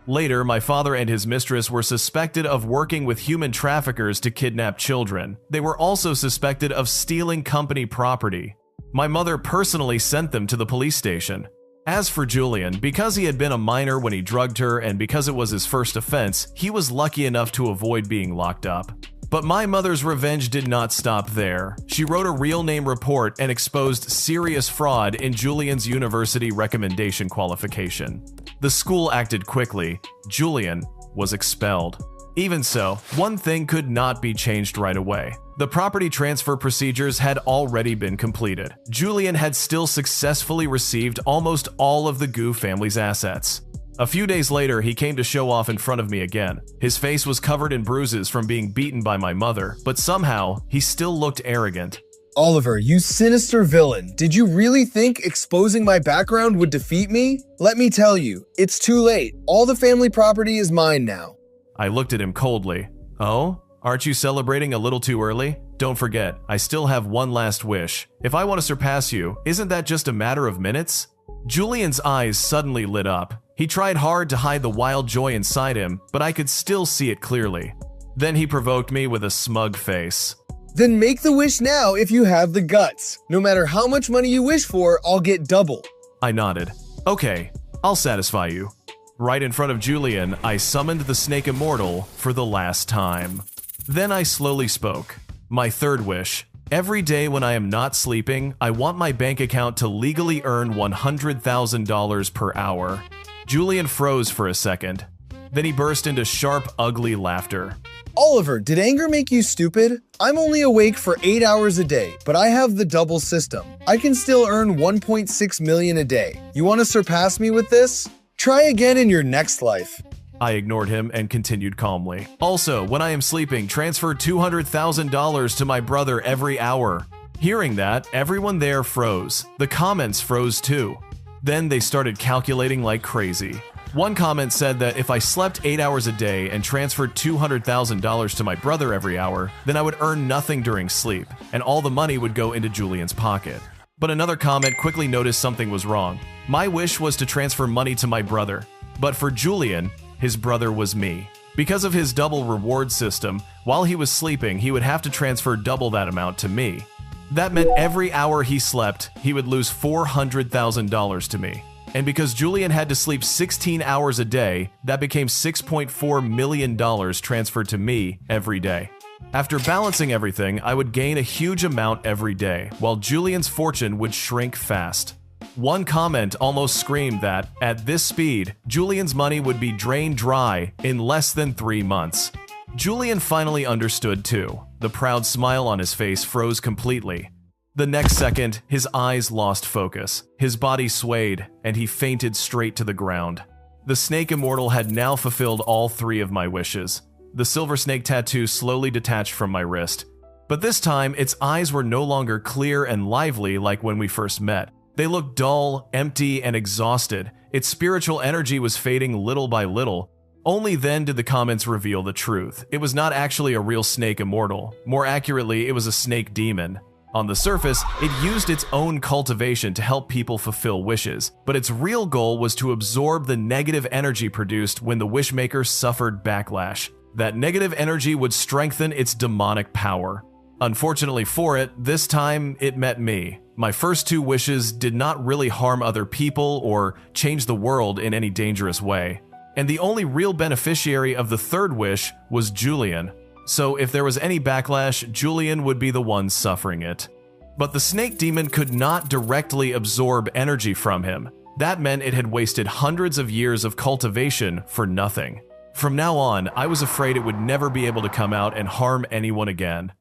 Later, my father and his mistress were suspected of working with human traffickers to kidnap children. They were also suspected of stealing company property. My mother personally sent them to the police station. As for Julian, because he had been a minor when he drugged her and because it was his first offense, he was lucky enough to avoid being locked up. But my mother's revenge did not stop there. She wrote a real name report and exposed serious fraud in Julian's university recommendation qualification. The school acted quickly. Julian was expelled. Even so, one thing could not be changed right away. The property transfer procedures had already been completed. Julian had still successfully received almost all of the Goo family's assets. A few days later, he came to show off in front of me again. His face was covered in bruises from being beaten by my mother, but somehow, he still looked arrogant. Oliver, you sinister villain. Did you really think exposing my background would defeat me? Let me tell you, it's too late. All the family property is mine now. I looked at him coldly. Oh? Aren't you celebrating a little too early? Don't forget, I still have one last wish. If I want to surpass you, isn't that just a matter of minutes?" Julian's eyes suddenly lit up. He tried hard to hide the wild joy inside him, but I could still see it clearly. Then he provoked me with a smug face. Then make the wish now if you have the guts. No matter how much money you wish for, I'll get double. I nodded. "Okay, I'll satisfy you." Right in front of Julian, I summoned the snake immortal for the last time. Then I slowly spoke. My third wish. Every day when I am not sleeping, I want my bank account to legally earn $100,000 per hour. Julian froze for a second. Then he burst into sharp, ugly laughter. Oliver, did anger make you stupid? I'm only awake for 8 hours a day, but I have the double system. I can still earn 1.6 million a day. You want to surpass me with this? Try again in your next life. I ignored him and continued calmly. Also, when I am sleeping, transfer $200,000 to my brother every hour. Hearing that, everyone there froze. The comments froze too. Then they started calculating like crazy. One comment said that if I slept 8 hours a day and transferred $200,000 to my brother every hour, then I would earn nothing during sleep, and all the money would go into Julian's pocket. But another comment quickly noticed something was wrong. My wish was to transfer money to my brother, but for Julian, his brother was me. Because of his double reward system, while he was sleeping, he would have to transfer double that amount to me. That meant every hour he slept, he would lose $400,000 to me. And because Julian had to sleep 16 hours a day, that became $6.4 million transferred to me every day. After balancing everything, I would gain a huge amount every day, while Julian's fortune would shrink fast. One comment almost screamed that, at this speed, Julian's money would be drained dry in less than 3 months. Julian finally understood too. The proud smile on his face froze completely. The next second, his eyes lost focus, his body swayed, and he fainted straight to the ground. The snake immortal had now fulfilled all 3 of my wishes. The silver snake tattoo slowly detached from my wrist. But this time, its eyes were no longer clear and lively like when we first met. They looked dull, empty, and exhausted. Its spiritual energy was fading little by little. Only then did the comments reveal the truth. It was not actually a real snake immortal. More accurately, it was a snake demon. On the surface, it used its own cultivation to help people fulfill wishes, but its real goal was to absorb the negative energy produced when the wishmaker suffered backlash. That negative energy would strengthen its demonic power. Unfortunately for it, this time it met me. My first 2 wishes did not really harm other people or change the world in any dangerous way. And the only real beneficiary of the 3rd wish was Julian. So if there was any backlash, Julian would be the one suffering it. But the snake demon could not directly absorb energy from him. That meant it had wasted hundreds of years of cultivation for nothing. From now on, I was afraid it would never be able to come out and harm anyone again.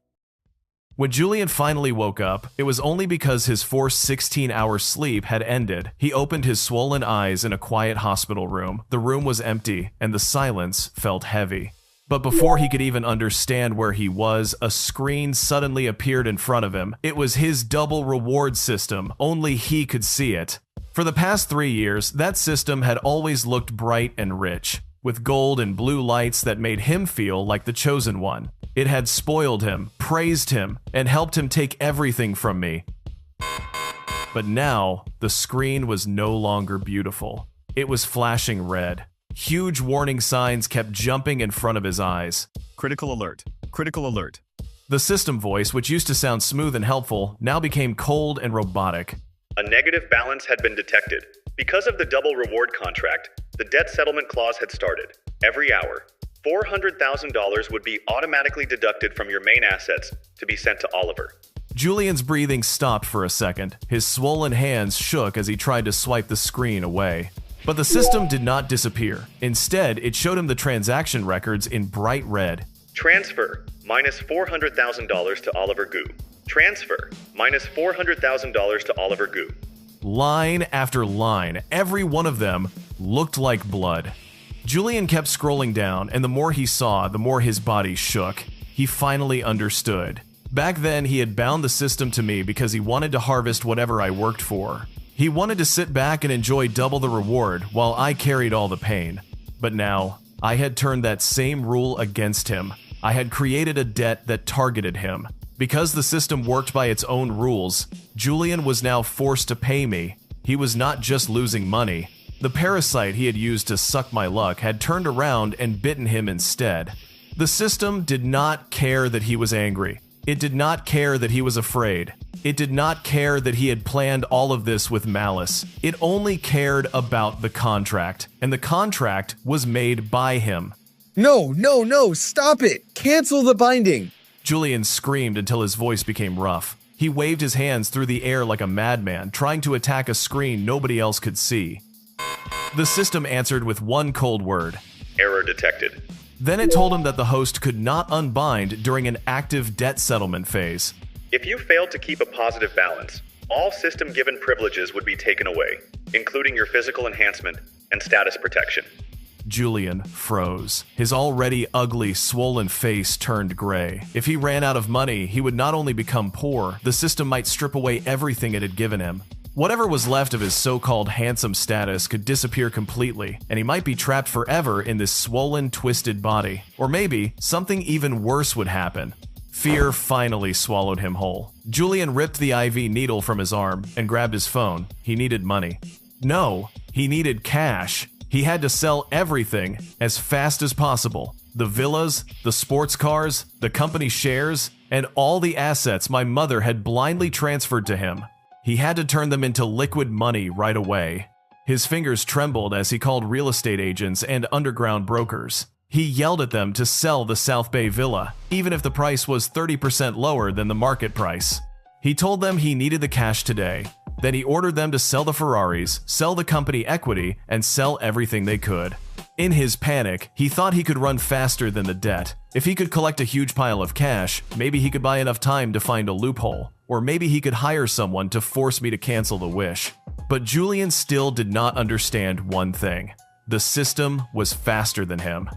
When Julian finally woke up, it was only because his forced 16-hour sleep had ended. He opened his swollen eyes in a quiet hospital room. The room was empty, and the silence felt heavy. But before he could even understand where he was, a screen suddenly appeared in front of him. It was his double reward system. Only he could see it. For the past 3 years, that system had always looked bright and rich, with gold and blue lights that made him feel like the chosen one. It had spoiled him, praised him, and helped him take everything from me. But now, the screen was no longer beautiful. It was flashing red. Huge warning signs kept jumping in front of his eyes. Critical alert. Critical alert. The system voice, which used to sound smooth and helpful, now became cold and robotic. A negative balance had been detected. Because of the double reward contract, the debt settlement clause had started. Every hour, $400,000 would be automatically deducted from your main assets to be sent to Oliver. Julian's breathing stopped for a second. His swollen hands shook as he tried to swipe the screen away. But the system did not disappear. Instead, it showed him the transaction records in bright red. Transfer, minus $400,000 to Oliver Gu. Transfer, minus $400,000 to Oliver Gu. Line after line, every one of them looked like blood. Julian kept scrolling down, and the more he saw, the more his body shook. He finally understood. Back then, he had bound the system to me because he wanted to harvest whatever I worked for. He wanted to sit back and enjoy double the reward while I carried all the pain. But now, I had turned that same rule against him. I had created a debt that targeted him. Because the system worked by its own rules, Julian was now forced to pay me. He was not just losing money. The parasite he had used to suck my luck had turned around and bitten him instead. The system did not care that he was angry. It did not care that he was afraid. It did not care that he had planned all of this with malice. It only cared about the contract, and the contract was made by him. No, no, no, stop it! Cancel the binding! Julian screamed until his voice became rough. He waved his hands through the air like a madman, trying to attack a screen nobody else could see. The system answered with one cold word. Error detected. Then it told him that the host could not unbind during an active debt settlement phase. If you failed to keep a positive balance, all system-given privileges would be taken away, including your physical enhancement and status protection. Julian froze. His already ugly, swollen face turned gray. If he ran out of money, he would not only become poor, the system might strip away everything it had given him. Whatever was left of his so-called handsome status could disappear completely, and he might be trapped forever in this swollen, twisted body. Or maybe something even worse would happen. Fear finally swallowed him whole. Julian ripped the IV needle from his arm and grabbed his phone. He needed money. No, he needed cash. He had to sell everything as fast as possible. The villas, the sports cars, the company shares, and all the assets my mother had blindly transferred to him. He had to turn them into liquid money right away. His fingers trembled as he called real estate agents and underground brokers. He yelled at them to sell the South Bay villa, even if the price was 30% lower than the market price. He told them he needed the cash today. Then he ordered them to sell the Ferraris, sell the company equity, and sell everything they could. In his panic, he thought he could run faster than the debt. If he could collect a huge pile of cash, maybe he could buy enough time to find a loophole. Or maybe he could hire someone to force me to cancel the wish. But Julian still did not understand one thing. The system was faster than him.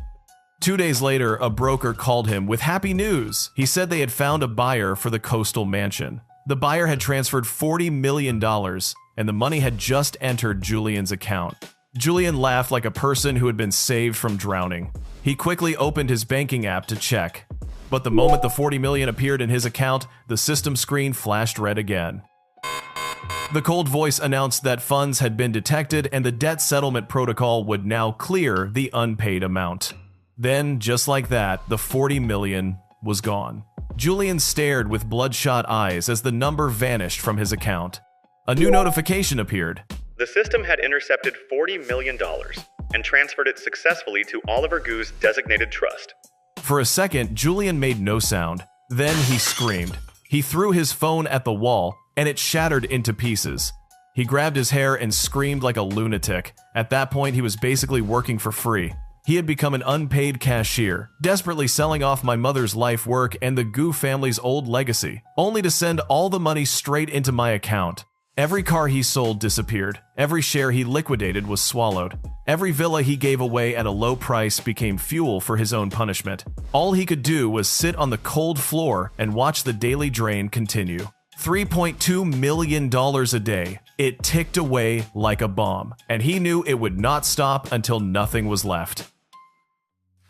2 days later, a broker called him with happy news. He said they had found a buyer for the coastal mansion. The buyer had transferred $40 million, and the money had just entered Julian's account. Julian laughed like a person who had been saved from drowning. He quickly opened his banking app to check. But the moment the $40 million appeared in his account, the system screen flashed red again. The cold voice announced that funds had been detected and the debt settlement protocol would now clear the unpaid amount. Then, just like that, the $40 million was gone. Julian stared with bloodshot eyes as the number vanished from his account. A new notification appeared. The system had intercepted $40 million and transferred it successfully to Oliver Goo's designated trust. For a second, Julian made no sound. Then he screamed. He threw his phone at the wall, and it shattered into pieces. He grabbed his hair and screamed like a lunatic. At that point, he was basically working for free. He had become an unpaid cashier, desperately selling off my mother's life work and the Goo family's old legacy, only to send all the money straight into my account. Every car he sold disappeared. Every share he liquidated was swallowed. Every villa he gave away at a low price became fuel for his own punishment. All he could do was sit on the cold floor and watch the daily drain continue. $3.2 million a day. It ticked away like a bomb, and he knew it would not stop until nothing was left.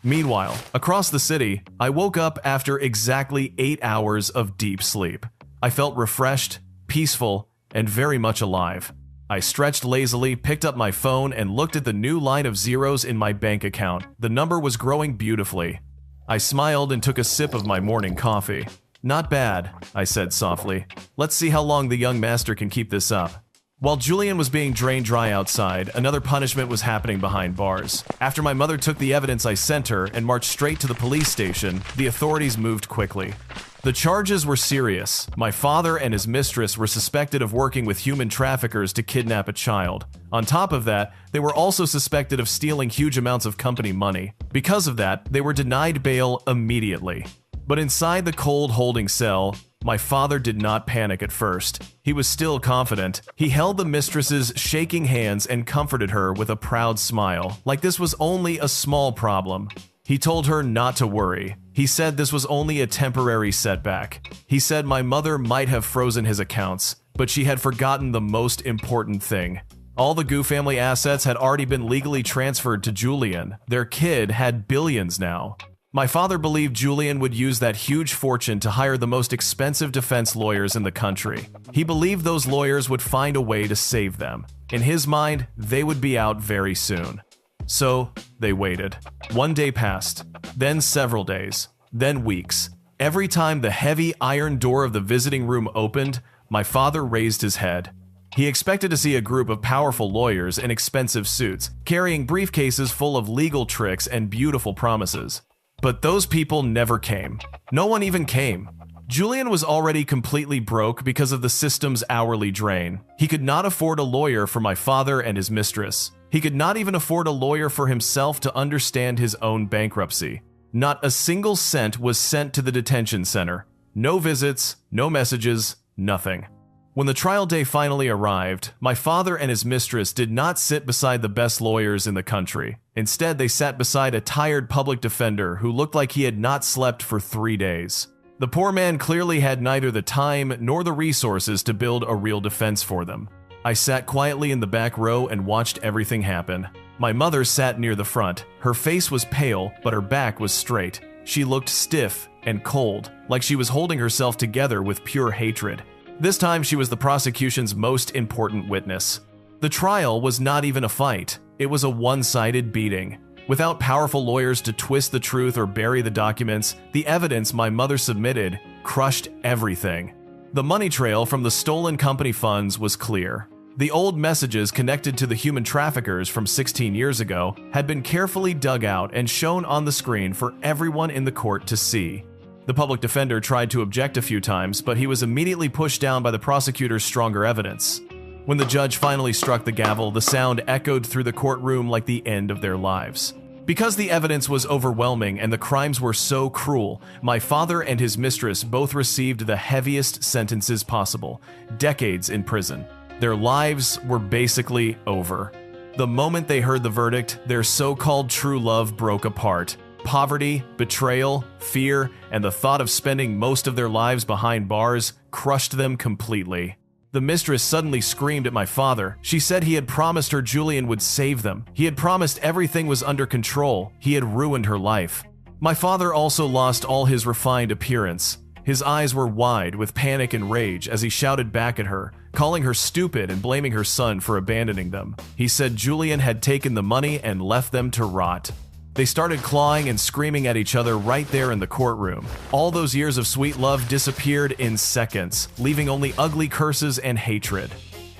Meanwhile, across the city, I woke up after exactly 8 hours of deep sleep. I felt refreshed, peaceful, and very much alive. I stretched lazily, picked up my phone, and looked at the new line of zeros in my bank account. The number was growing beautifully. I smiled and took a sip of my morning coffee. "Not bad," I said softly. "Let's see how long the young master can keep this up." While Julian was being drained dry outside, another punishment was happening behind bars. After my mother took the evidence I sent her and marched straight to the police station, the authorities moved quickly. The charges were serious. My father and his mistress were suspected of working with human traffickers to kidnap a child. On top of that, they were also suspected of stealing huge amounts of company money. Because of that, they were denied bail immediately. But inside the cold holding cell, my father did not panic at first. He was still confident. He held the mistress's shaking hands and comforted her with a proud smile, like this was only a small problem. He told her not to worry. He said this was only a temporary setback. He said my mother might have frozen his accounts, but she had forgotten the most important thing. All the Goo family assets had already been legally transferred to Julian. Their kid had billions now. My father believed Julian would use that huge fortune to hire the most expensive defense lawyers in the country. He believed those lawyers would find a way to save them. In his mind, they would be out very soon. So, they waited. One day passed, then several days, then weeks. Every time the heavy iron door of the visiting room opened, my father raised his head. He expected to see a group of powerful lawyers in expensive suits, carrying briefcases full of legal tricks and beautiful promises. But those people never came. No one even came. Julian was already completely broke because of the system's hourly drain. He could not afford a lawyer for my father and his mistress. He could not even afford a lawyer for himself to understand his own bankruptcy. Not a single cent was sent to the detention center. No visits, no messages, nothing. When the trial day finally arrived, my father and his mistress did not sit beside the best lawyers in the country. Instead, they sat beside a tired public defender who looked like he had not slept for 3 days. The poor man clearly had neither the time nor the resources to build a real defense for them. I sat quietly in the back row and watched everything happen. My mother sat near the front. Her face was pale, but her back was straight. She looked stiff and cold, like she was holding herself together with pure hatred. This time, she was the prosecution's most important witness. The trial was not even a fight. It was a one-sided beating. Without powerful lawyers to twist the truth or bury the documents, the evidence my mother submitted crushed everything. The money trail from the stolen company funds was clear. The old messages connected to the human traffickers from 16 years ago had been carefully dug out and shown on the screen for everyone in the court to see. The public defender tried to object a few times, but he was immediately pushed down by the prosecutor's stronger evidence. When the judge finally struck the gavel, the sound echoed through the courtroom like the end of their lives. Because the evidence was overwhelming and the crimes were so cruel, my father and his mistress both received the heaviest sentences possible, decades in prison. Their lives were basically over. The moment they heard the verdict, their so-called true love broke apart. Poverty, betrayal, fear, and the thought of spending most of their lives behind bars crushed them completely. The mistress suddenly screamed at my father. She said he had promised her Julian would save them. He had promised everything was under control. He had ruined her life. My father also lost all his refined appearance. His eyes were wide with panic and rage as he shouted back at her, calling her stupid and blaming her son for abandoning them. He said Julian had taken the money and left them to rot. They started clawing and screaming at each other right there in the courtroom. All those years of sweet love disappeared in seconds, leaving only ugly curses and hatred.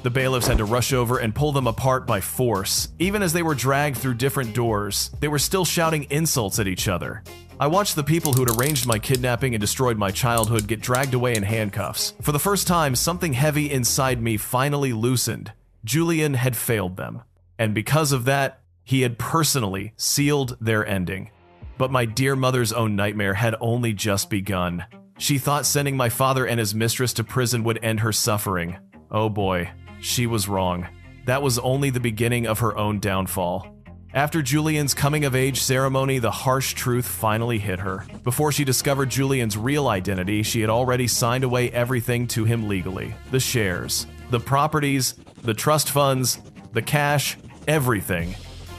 The bailiffs had to rush over and pull them apart by force. Even as they were dragged through different doors, they were still shouting insults at each other. I watched the people who'd arranged my kidnapping and destroyed my childhood get dragged away in handcuffs. For the first time, something heavy inside me finally loosened. Julian had failed them. And because of that, he had personally sealed their ending. But my dear mother's own nightmare had only just begun. She thought sending my father and his mistress to prison would end her suffering. Oh boy, she was wrong. That was only the beginning of her own downfall. After Julian's coming-of-age ceremony, the harsh truth finally hit her. Before she discovered Julian's real identity, she had already signed away everything to him legally. The shares, the properties, the trust funds, the cash, everything.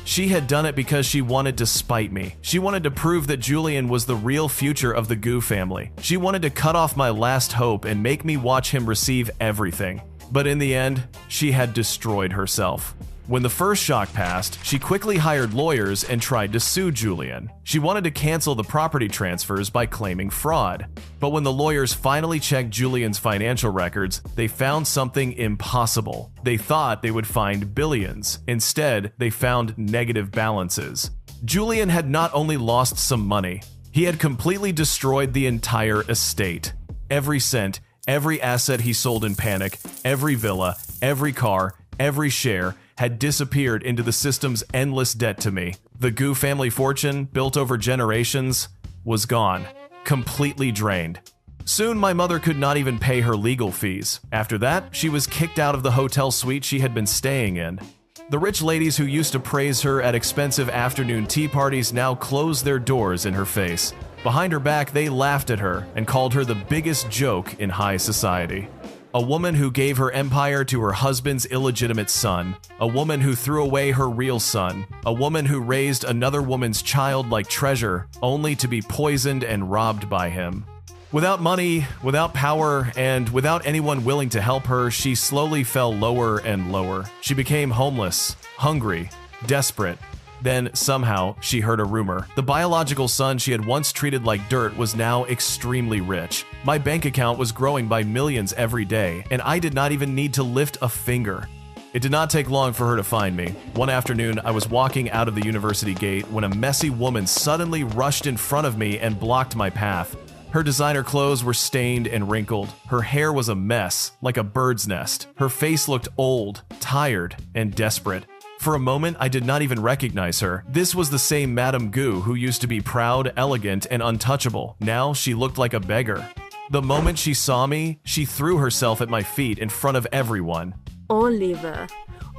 She had done it because she wanted to spite me. She wanted to prove that Julian was the real future of the Gu family. She wanted to cut off my last hope and make me watch him receive everything. But in the end, she had destroyed herself. When the first shock passed, she quickly hired lawyers and tried to sue Julian. She wanted to cancel the property transfers by claiming fraud. But when the lawyers finally checked Julian's financial records, they found something impossible. They thought they would find billions. Instead, they found negative balances. Julian had not only lost some money, he had completely destroyed the entire estate. Every cent, every asset he sold in panic, every villa, every car, every share, had disappeared into the system's endless debt to me. The Gu family fortune, built over generations, was gone, completely drained. Soon my mother could not even pay her legal fees. After that, she was kicked out of the hotel suite she had been staying in. The rich ladies who used to praise her at expensive afternoon tea parties now closed their doors in her face. Behind her back, they laughed at her and called her the biggest joke in high society. A woman who gave her empire to her husband's illegitimate son. A woman who threw away her real son. A woman who raised another woman's child like treasure, only to be poisoned and robbed by him. Without money, without power, and without anyone willing to help her, she slowly fell lower and lower. She became homeless, hungry, desperate. Then, somehow, she heard a rumor. The biological son she had once treated like dirt was now extremely rich. My bank account was growing by millions every day, and I did not even need to lift a finger. It did not take long for her to find me. One afternoon, I was walking out of the university gate when a messy woman suddenly rushed in front of me and blocked my path. Her designer clothes were stained and wrinkled. Her hair was a mess, like a bird's nest. Her face looked old, tired, and desperate. For a moment, I did not even recognize her. This was the same Madame Gu who used to be proud, elegant, and untouchable. Now she looked like a beggar. The moment she saw me, she threw herself at my feet in front of everyone. Oliver,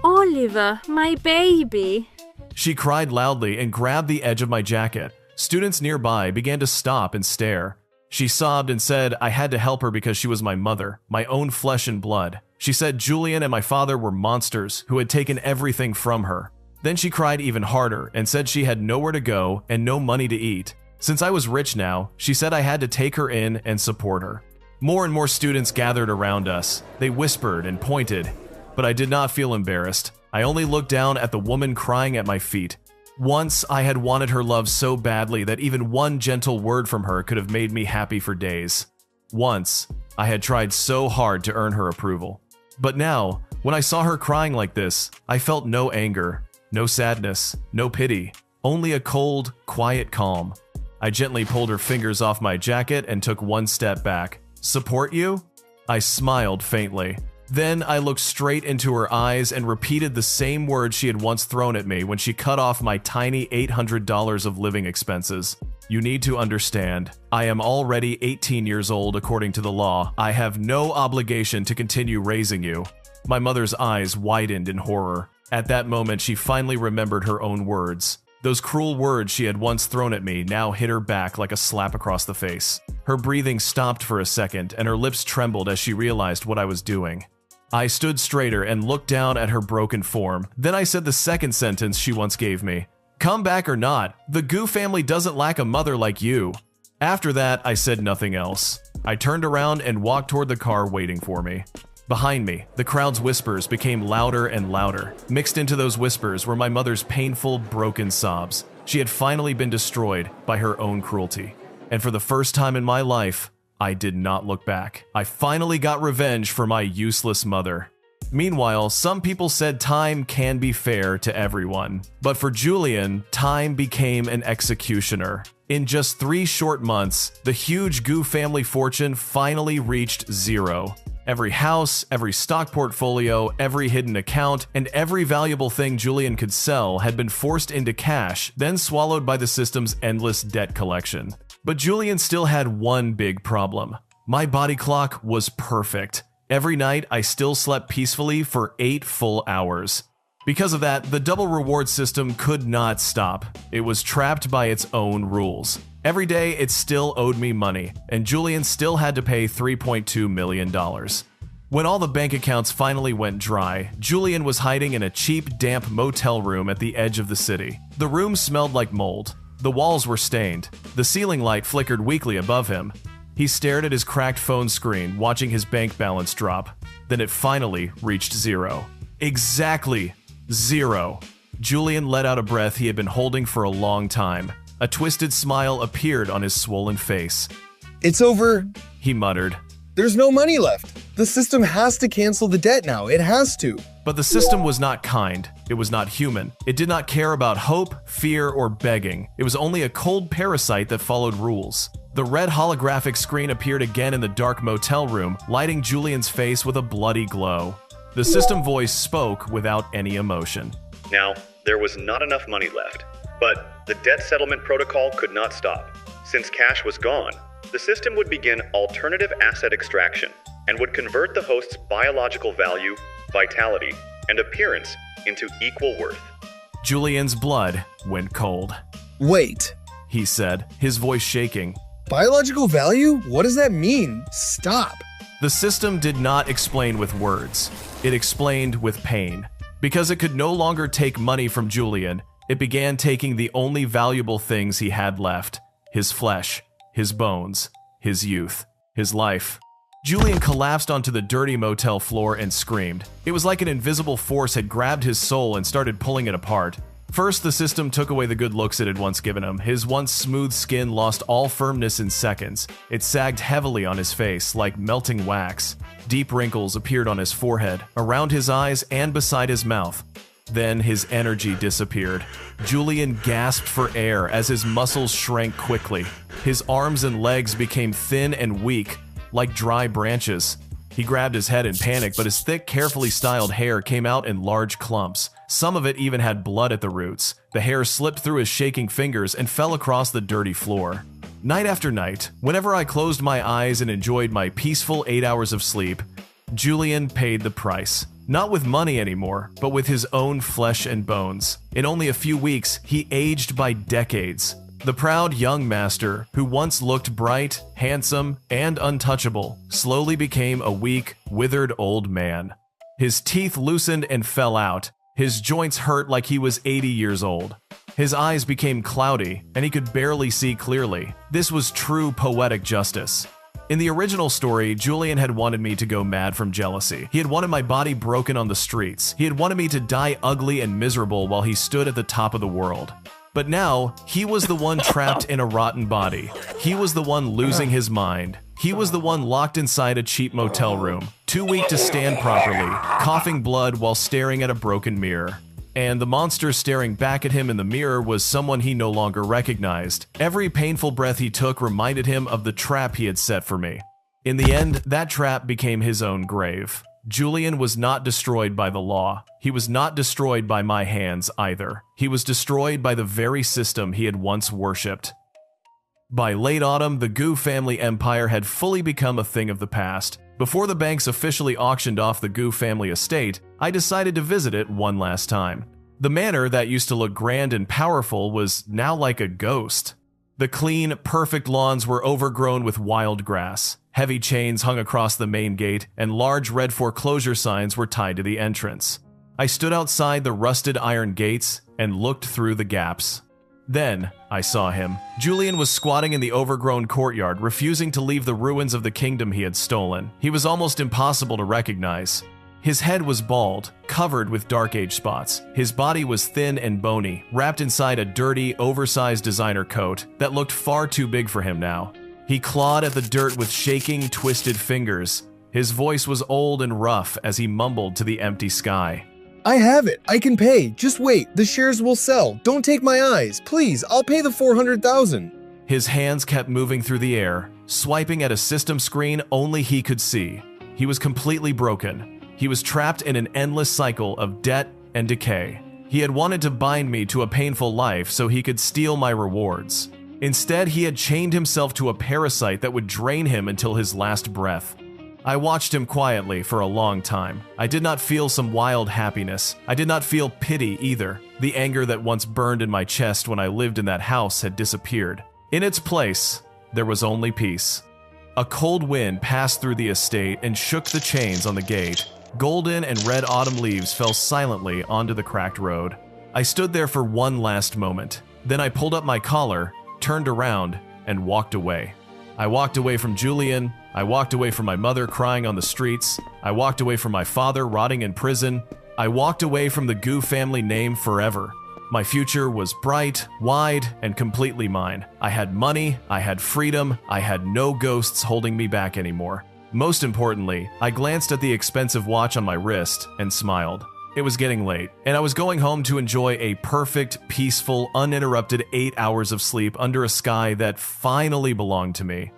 Oliver, my baby. She cried loudly and grabbed the edge of my jacket. Students nearby began to stop and stare. She sobbed and said I had to help her because she was my mother, my own flesh and blood. She said Julian and my father were monsters who had taken everything from her. Then she cried even harder and said she had nowhere to go and no money to eat. Since I was rich now, she said I had to take her in and support her. More and more students gathered around us. They whispered and pointed, but I did not feel embarrassed. I only looked down at the woman crying at my feet. Once I had wanted her love so badly that even one gentle word from her could have made me happy for days. Once I had tried so hard to earn her approval. But now, when I saw her crying like this, I felt no anger, no sadness, no pity, only a cold, quiet calm. I gently pulled her fingers off my jacket and took one step back. Support you? I smiled faintly. Then I looked straight into her eyes and repeated the same words she had once thrown at me when she cut off my tiny $800 of living expenses. You need to understand, I am already 18 years old according to the law. I have no obligation to continue raising you. My mother's eyes widened in horror. At that moment, she finally remembered her own words. Those cruel words she had once thrown at me now hit her back like a slap across the face. Her breathing stopped for a second, and her lips trembled as she realized what I was doing. I stood straighter and looked down at her broken form. Then I said the second sentence she once gave me. Come back or not, the Gu family doesn't lack a mother like you. After that, I said nothing else. I turned around and walked toward the car waiting for me. Behind me, the crowd's whispers became louder and louder. Mixed into those whispers were my mother's painful, broken sobs. She had finally been destroyed by her own cruelty. And for the first time in my life, I did not look back. I finally got revenge for my useless mother. Meanwhile, some people said time can be fair to everyone. But for Julian, time became an executioner. In just 3 short months, the huge Gu family fortune finally reached zero. Every house, every stock portfolio, every hidden account, and every valuable thing Julian could sell had been forced into cash, then swallowed by the system's endless debt collection. But Julian still had one big problem. My body clock was perfect. Every night, I still slept peacefully for 8 full hours. Because of that, the double reward system could not stop. It was trapped by its own rules. Every day, it still owed me money, and Julian still had to pay $3.2 million. When all the bank accounts finally went dry, Julian was hiding in a cheap, damp motel room at the edge of the city. The room smelled like mold. The walls were stained. The ceiling light flickered weakly above him. He stared at his cracked phone screen, watching his bank balance drop. Then it finally reached zero. Exactly zero. Julian let out a breath he had been holding for a long time. A twisted smile appeared on his swollen face. It's over, he muttered. There's no money left. The system has to cancel the debt now. It has to. But the system was not kind. It was not human. It did not care about hope, fear, or begging. It was only a cold parasite that followed rules. The red holographic screen appeared again in the dark motel room, lighting Julian's face with a bloody glow. The system voice spoke without any emotion. Now, there was not enough money left, but the debt settlement protocol could not stop. Since cash was gone, the system would begin alternative asset extraction and would convert the host's biological value, vitality, and appearance into equal worth. Julian's blood went cold. Wait, he said, his voice shaking. Biological value? What does that mean? Stop. The system did not explain with words. It explained with pain. Because it could no longer take money from Julian, it began taking the only valuable things he had left: his flesh, his bones, his youth, his life. Julian collapsed onto the dirty motel floor and screamed. It was like an invisible force had grabbed his soul and started pulling it apart. First, the system took away the good looks it had once given him. His once smooth skin lost all firmness in seconds. It sagged heavily on his face, like melting wax. Deep wrinkles appeared on his forehead, around his eyes, and beside his mouth. Then his energy disappeared. Julian gasped for air as his muscles shrank quickly. His arms and legs became thin and weak, like dry branches. He grabbed his head in panic, but his thick, carefully styled hair came out in large clumps. Some of it even had blood at the roots. The hair slipped through his shaking fingers and fell across the dirty floor. Night after night, whenever I closed my eyes and enjoyed my peaceful 8 hours of sleep, Julian paid the price. Not with money anymore, but with his own flesh and bones. In only a few weeks, he aged by decades. The proud young master, who once looked bright, handsome, and untouchable, slowly became a weak, withered old man. His teeth loosened and fell out. His joints hurt like he was 80 years old. His eyes became cloudy, and he could barely see clearly. This was true poetic justice. In the original story, Julian had wanted me to go mad from jealousy. He had wanted my body broken on the streets. He had wanted me to die ugly and miserable while he stood at the top of the world. But now, he was the one trapped in a rotten body. He was the one losing his mind. He was the one locked inside a cheap motel room, too weak to stand properly, coughing blood while staring at a broken mirror. And the monster staring back at him in the mirror was someone he no longer recognized. Every painful breath he took reminded him of the trap he had set for me. In the end, that trap became his own grave. Julian was not destroyed by the law. He was not destroyed by my hands either. He was destroyed by the very system he had once worshipped. By late autumn, the Gu family empire had fully become a thing of the past. Before the banks officially auctioned off the Gu family estate, I decided to visit it one last time. The manor that used to look grand and powerful was now like a ghost. The clean, perfect lawns were overgrown with wild grass. Heavy chains hung across the main gate, and large red foreclosure signs were tied to the entrance. I stood outside the rusted iron gates and looked through the gaps. Then, I saw him. Julian was squatting in the overgrown courtyard, refusing to leave the ruins of the kingdom he had stolen. He was almost impossible to recognize. His head was bald, covered with dark age spots. His body was thin and bony, wrapped inside a dirty, oversized designer coat that looked far too big for him now. He clawed at the dirt with shaking, twisted fingers. His voice was old and rough as he mumbled to the empty sky. I have it. I can pay. Just wait. The shares will sell. Don't take my eyes. Please, I'll pay the 400,000. His hands kept moving through the air, swiping at a system screen only he could see. He was completely broken. He was trapped in an endless cycle of debt and decay. He had wanted to bind me to a painful life so he could steal my rewards. Instead, he had chained himself to a parasite that would drain him until his last breath. I watched him quietly for a long time. I did not feel some wild happiness. I did not feel pity either. The anger that once burned in my chest when I lived in that house had disappeared. In its place, there was only peace. A cold wind passed through the estate and shook the chains on the gate. Golden and red autumn leaves fell silently onto the cracked road. I stood there for one last moment. Then I pulled up my collar, turned around, and walked away. I walked away from Julian. I walked away from my mother crying on the streets. I walked away from my father rotting in prison. I walked away from the Gu family name forever. My future was bright, wide, and completely mine. I had money, I had freedom, I had no ghosts holding me back anymore. Most importantly, I glanced at the expensive watch on my wrist and smiled. It was getting late, and I was going home to enjoy a perfect, peaceful, uninterrupted 8 hours of sleep under a sky that finally belonged to me.